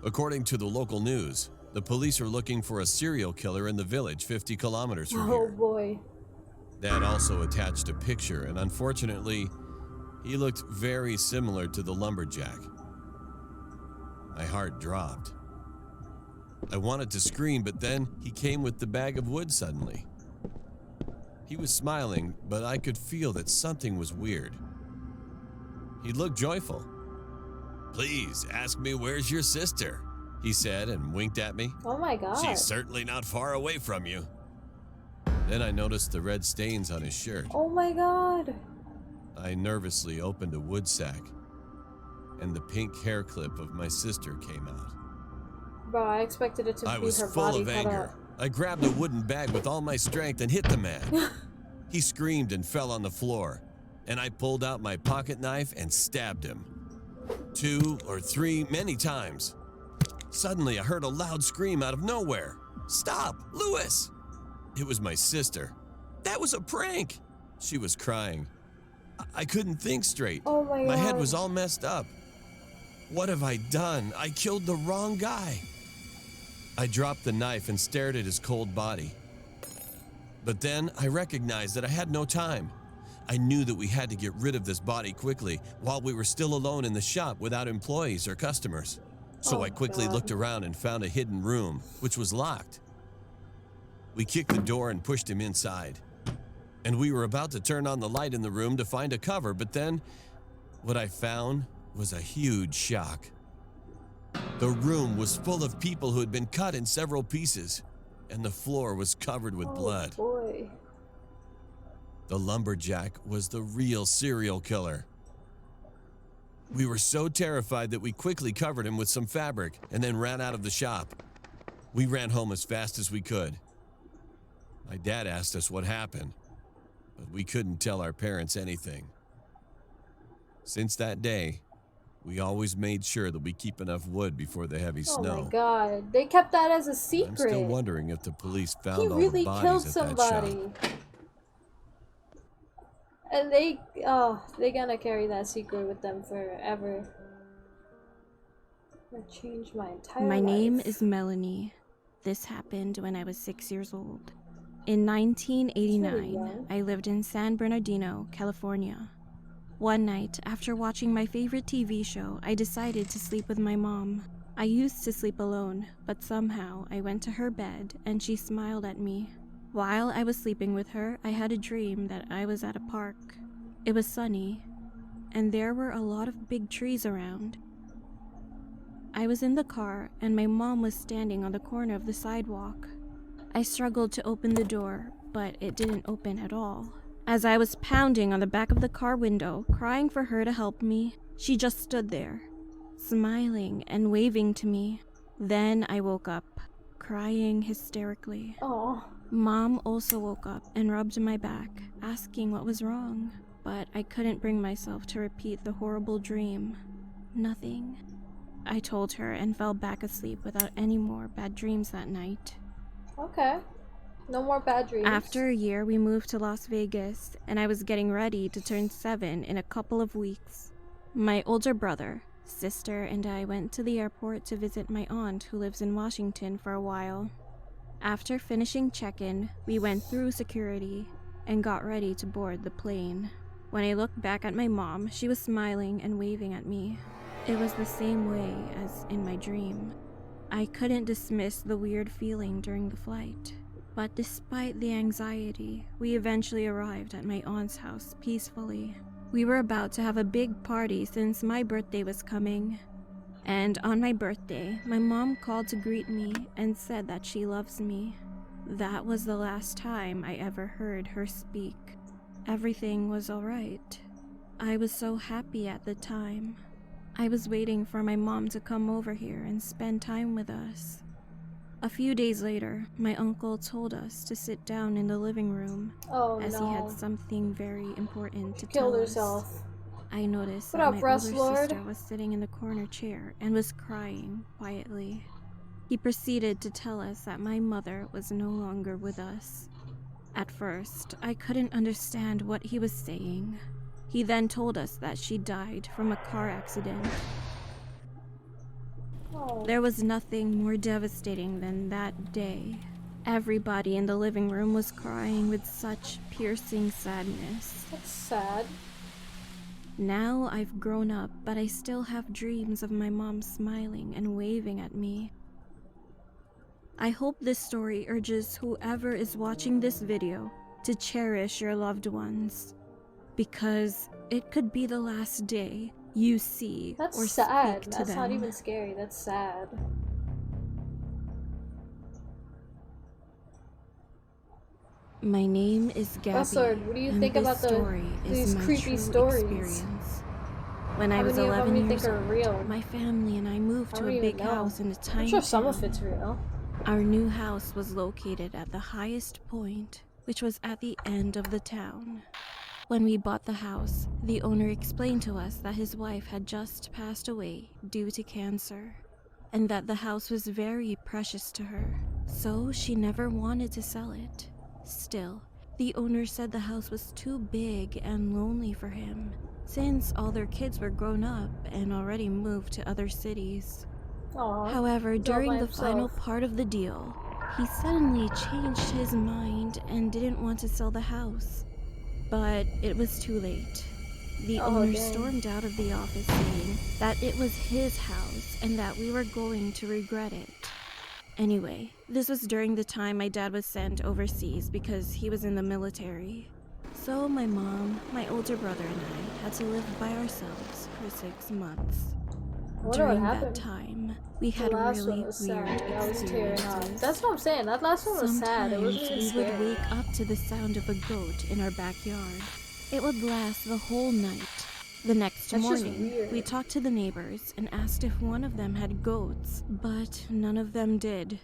According to the local news, the police are looking for a serial killer in the village 50 kilometers from Oh here. boy. Dad also attached a picture, and unfortunately, he looked very similar to the lumberjack. My heart dropped. I wanted to scream, but then he came with the bag of wood suddenly. He was smiling, but I could feel that something was weird. He looked joyful. "Please ask me where's your sister," he said and winked at me. Oh my god. "She's certainly not far away from you." Then I noticed the red stains on his shirt. Oh my god. I nervously opened a wood sack, and the pink hair clip of my sister came out. Bro, I expected it to I be was her full body of cut anger. up. I grabbed a wooden bag with all my strength and hit the man. He screamed and fell on the floor, and I pulled out my pocket knife and stabbed him. 2 or 3, many times. Suddenly, I heard a loud scream out of nowhere. "Stop, Louis!" It was my sister. "That was a prank!" She was crying. I couldn't think straight. Oh my god. My head was all messed up. What have I done? I killed the wrong guy. I dropped the knife and stared at his cold body. But then I recognized that I had no time. I knew that we had to get rid of this body quickly while we were still alone in the shop without employees or customers. So Oh, I quickly God. looked around and found a hidden room, which was locked. We kicked the door and pushed him inside. And we were about to turn on the light in the room to find a cover, but then what I found was a huge shock. The room was full of people who had been cut in several pieces, and the floor was covered with blood. Oh boy. The lumberjack was the real serial killer. We were so terrified that we quickly covered him with some fabric and then ran out of the shop. We ran home as fast as we could. My dad asked us what happened, but we couldn't tell our parents anything. Since that day, We always made sure that we keep enough wood before the heavy Oh snow. my god. They kept that as a I'm secret. still wondering if the police He found all really the killed bodies at that shop. somebody. And they're gonna carry that secret with them forever. I changed my entire My life. name is Melanie. This happened when I was 6 years old. In 1989, young. I lived in San Bernardino, California. One night, after watching my favorite TV show, I decided to sleep with my mom. I used to sleep alone, but somehow I went to her bed and she smiled at me. While I was sleeping with her, I had a dream that I was at a park. It was sunny, and there were a lot of big trees around. I was in the car, and my mom was standing on the corner of the sidewalk. I struggled to open the door, but it didn't open at all. As I was pounding on the back of the car window, crying for her to help me, she just stood there, smiling and waving to me. Then I woke up, crying hysterically. Oh. Mom also woke up and rubbed my back, asking what was wrong, but I couldn't bring myself to repeat the horrible dream. Nothing. I told her and fell back asleep without any more bad dreams that night. Okay. No more bad dreams. After a year, we moved to Las Vegas, and I was getting ready to turn 7 in a couple of weeks. My older brother, sister, and I went to the airport to visit my aunt who lives in Washington for a while. After finishing check-in, we went through security and got ready to board the plane. When I looked back at my mom, she was smiling and waving at me. It was the same way as in my dream. I couldn't dismiss the weird feeling during the flight. But despite the anxiety, we eventually arrived at my aunt's house peacefully. We were about to have a big party since my birthday was coming. And on my birthday, my mom called to greet me and said that she loves me. That was the last time I ever heard her speak. Everything was alright. I was so happy at the time. I was waiting for my mom to come over here and spend time with us. A few days later, my uncle told us to sit down in the living room as he had something very important to tell us. herself. I noticed What that up, my Breast older Lord? sister was sitting in the corner chair and was crying quietly. He proceeded to tell us that my mother was no longer with us. At first, I couldn't understand what he was saying. He then told us that she died from a car accident. Oh. There was nothing more devastating than that day. Everybody in the living room was crying with such piercing sadness. That's sad. Now I've grown up, but I still have dreams of my mom smiling and waving at me. I hope this story urges whoever is watching this video to cherish your loved ones, because it could be the last day you see That's or sad. speak to That's them. not even scary. That's sad. My name is Gabby. Sword, what do you and think this about story these is my creepy true stories? experience. When I How was many of them 11 you years think are old, real? my family and I moved I to don't a even big know. house in a tiny I'm sure some town. of it's real. Our new house was located at the highest point, which was at the end of the town. When we bought the house, the owner explained to us that his wife had just passed away due to cancer, and that the house was very precious to her, so she never wanted to sell it. Still, the owner said the house was too big and lonely for him, since all their kids were grown up and already moved to other cities. Aww. However, He's all by during the final himself. part of the deal, he suddenly changed his mind and didn't want to sell the house. But it was too late. The Oh, owner dang. stormed out of the office saying that it was his house and that we were going to regret it. Anyway, this was during the time my dad was sent overseas because he was in the military. So my mom, my older brother, and I had to live by ourselves for 6 months. I wonder what During that happened. time, we The had last really one was weird sad. I was tearing up. experiences. That's what I'm saying. That last one was sad. It wasn't even Sometimes we would scary. wake up to the sound of a goat in our backyard. It would last the whole night. The next That's just morning, weird. we talked to the neighbors and asked if one of them had goats, but none of them did.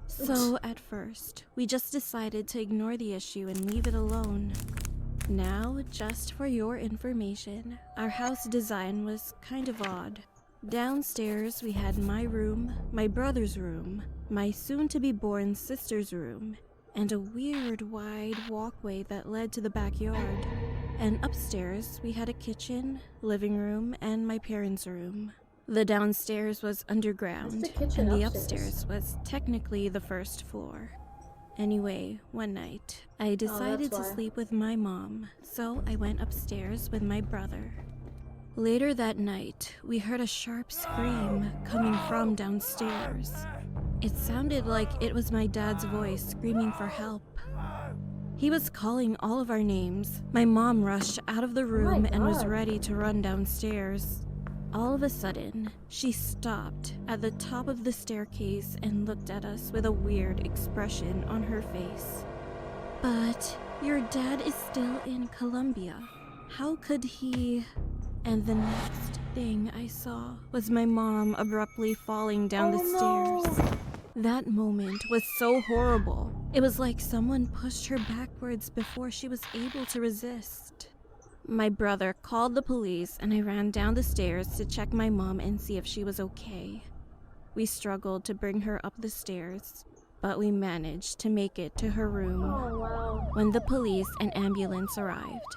So at first, we just decided to ignore the issue and leave it alone. Now, just for your information, our house design was kind of odd. Downstairs, we had my room, my brother's room, my soon-to-be-born sister's room, and a weird wide walkway that led to the backyard. And upstairs, we had a kitchen, living room, and my parents' room. The downstairs was underground, What's the kitchen and the upstairs? upstairs was technically the first floor. Anyway, one night, I decided to why. sleep with my mom, so I went upstairs with my brother. Later that night, we heard a sharp scream coming from downstairs. It sounded like it was my dad's voice screaming for help. He was calling all of our names. My mom rushed out of the room and was God. ready to run downstairs. All of a sudden, she stopped at the top of the staircase and looked at us with a weird expression on her face. But your dad is still in Colombia. How could he? And the next thing I saw was my mom abruptly falling down the stairs. That moment was so horrible. It was like someone pushed her backwards before she was able to resist. My brother called the police and I ran down the stairs to check my mom and see if she was okay. We struggled to bring her up the stairs, but we managed to make it to her room. Oh, wow. When the police and ambulance arrived,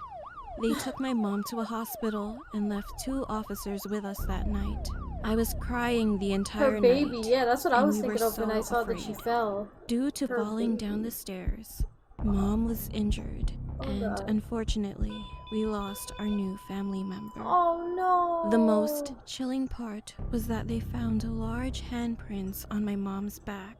they took my mom to a hospital and left 2 officers with us that night. I was crying the entire Her baby, night. yeah, that's what I and was we were thinking of when I so saw that she afraid. fell. Due to Her falling baby. down the stairs, Mom was injured, Oh, and God. unfortunately, we lost our new family member. Oh no. The most chilling part was that they found large handprints on my mom's back,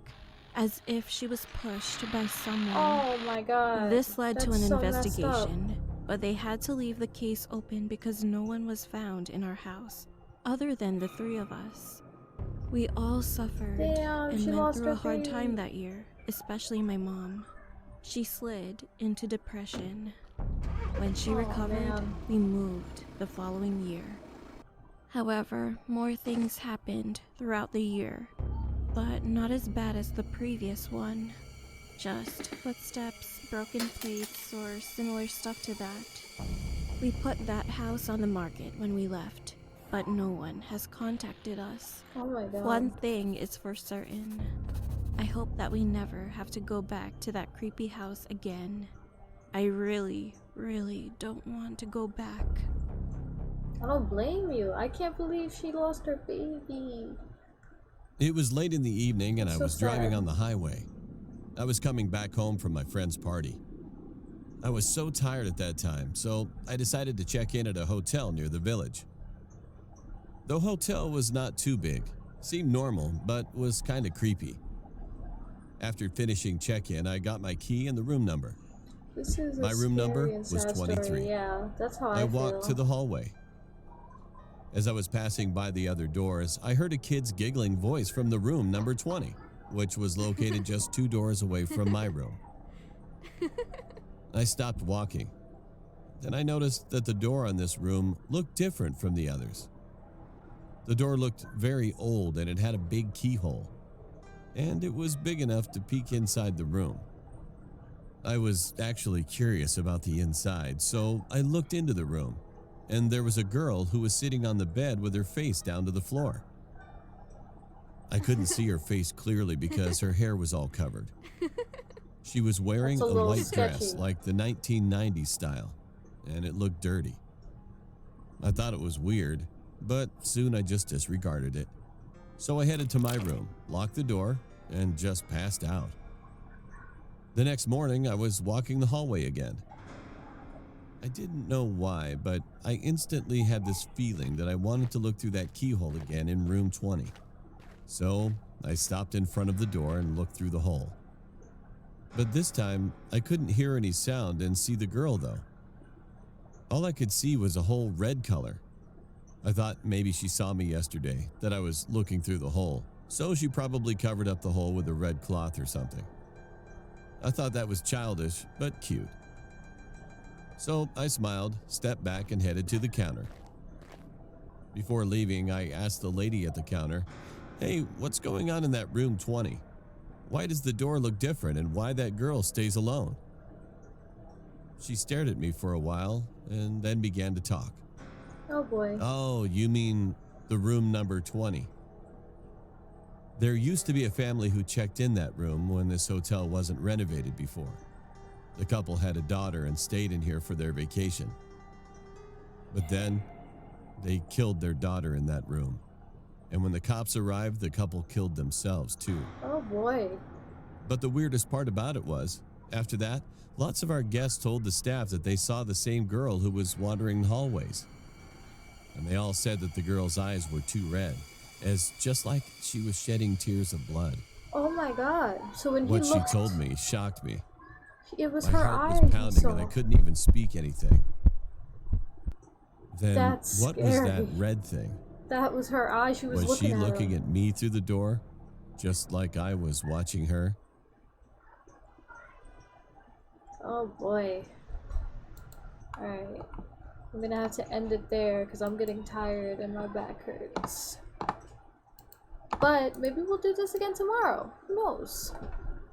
as if she was pushed by someone. Oh my god. This led to an That's so messed up. investigation, but they had to leave the case open because no one was found in our house, other than the 3 of us. We all suffered Damn, and she went lost through her a hard baby. time that year, especially my mom. She slid into depression. When she Oh, recovered, man. we moved the following year. However, more things happened throughout the year, but not as bad as the previous one. Just footsteps, broken plates, or similar stuff to that. We put that house on the market when we left, but no one has contacted us. Oh my god. One thing is for certain. I hope that we never have to go back to that creepy house again. I really, really don't want to go back. I don't blame you. I can't believe she lost her baby. It was late in the evening and I So was driving sad. on the highway. I was coming back home from my friend's party. I was so tired at that time, so I decided to check in at a hotel near the village. The hotel was not too big, seemed normal, but was kind of creepy. After finishing check-in, I got my key and the room number. This is a My room number scary and was sad 23. Story. Yeah, that's how I I walked feel. to the hallway. As I was passing by the other doors, I heard a kid's giggling voice from the room number 20, which was located just 2 doors away from my room. I stopped walking. Then I noticed that the door on this room looked different from the others. The door looked very old and it had a big keyhole, and it was big enough to peek inside the room. I was actually curious about the inside, so I looked into the room, and there was a girl who was sitting on the bed with her face down to the floor. I couldn't see her face clearly because her hair was all covered. She was wearing That's a a little white dress sketchy. like the 1990s style, and it looked dirty. I thought it was weird, but soon I just disregarded it. So I headed to my room, locked the door, and just passed out. The next morning, I was walking the hallway again. I didn't know why, but I instantly had this feeling that I wanted to look through that keyhole again in room 20. So I stopped in front of the door and looked through the hole. But this time, I couldn't hear any sound and see the girl though. All I could see was a whole red color. I thought maybe she saw me yesterday, that I was looking through the hole, so she probably covered up the hole with a red cloth or something. I thought that was childish, but cute. So I smiled, stepped back, and headed to the counter. Before leaving, I asked the lady at the counter, "Hey, what's going on in that room 20? Why does the door look different and why that girl stays alone?" She stared at me for a while and then began to talk. Oh boy. Oh, you mean the room number 20. There used to be a family who checked in that room when this hotel wasn't renovated before. The couple had a daughter and stayed in here for their vacation. But then, they killed their daughter in that room. And when the cops arrived, the couple killed themselves too. Oh boy. But the weirdest part about it was, after that, lots of our guests told the staff that they saw the same girl who was wandering the hallways. And they all said that the girl's eyes were too red, as just like she was shedding tears of blood. Oh my god. So when What he she looked, told me shocked me. it was My her heart eyes. was pounding and I couldn't even speak anything. Then That's what was that scary. red thing? That was her eye. She was Was looking she at looking him. at me through the door, just like I was watching her? Oh boy. Alright. I'm gonna have to end it there because I'm getting tired and my back hurts. But maybe we'll do this again tomorrow. Who knows?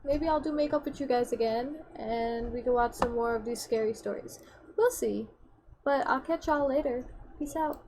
Maybe I'll do makeup with you guys again and we can watch some more of these scary stories. We'll see. But I'll catch y'all later. Peace out.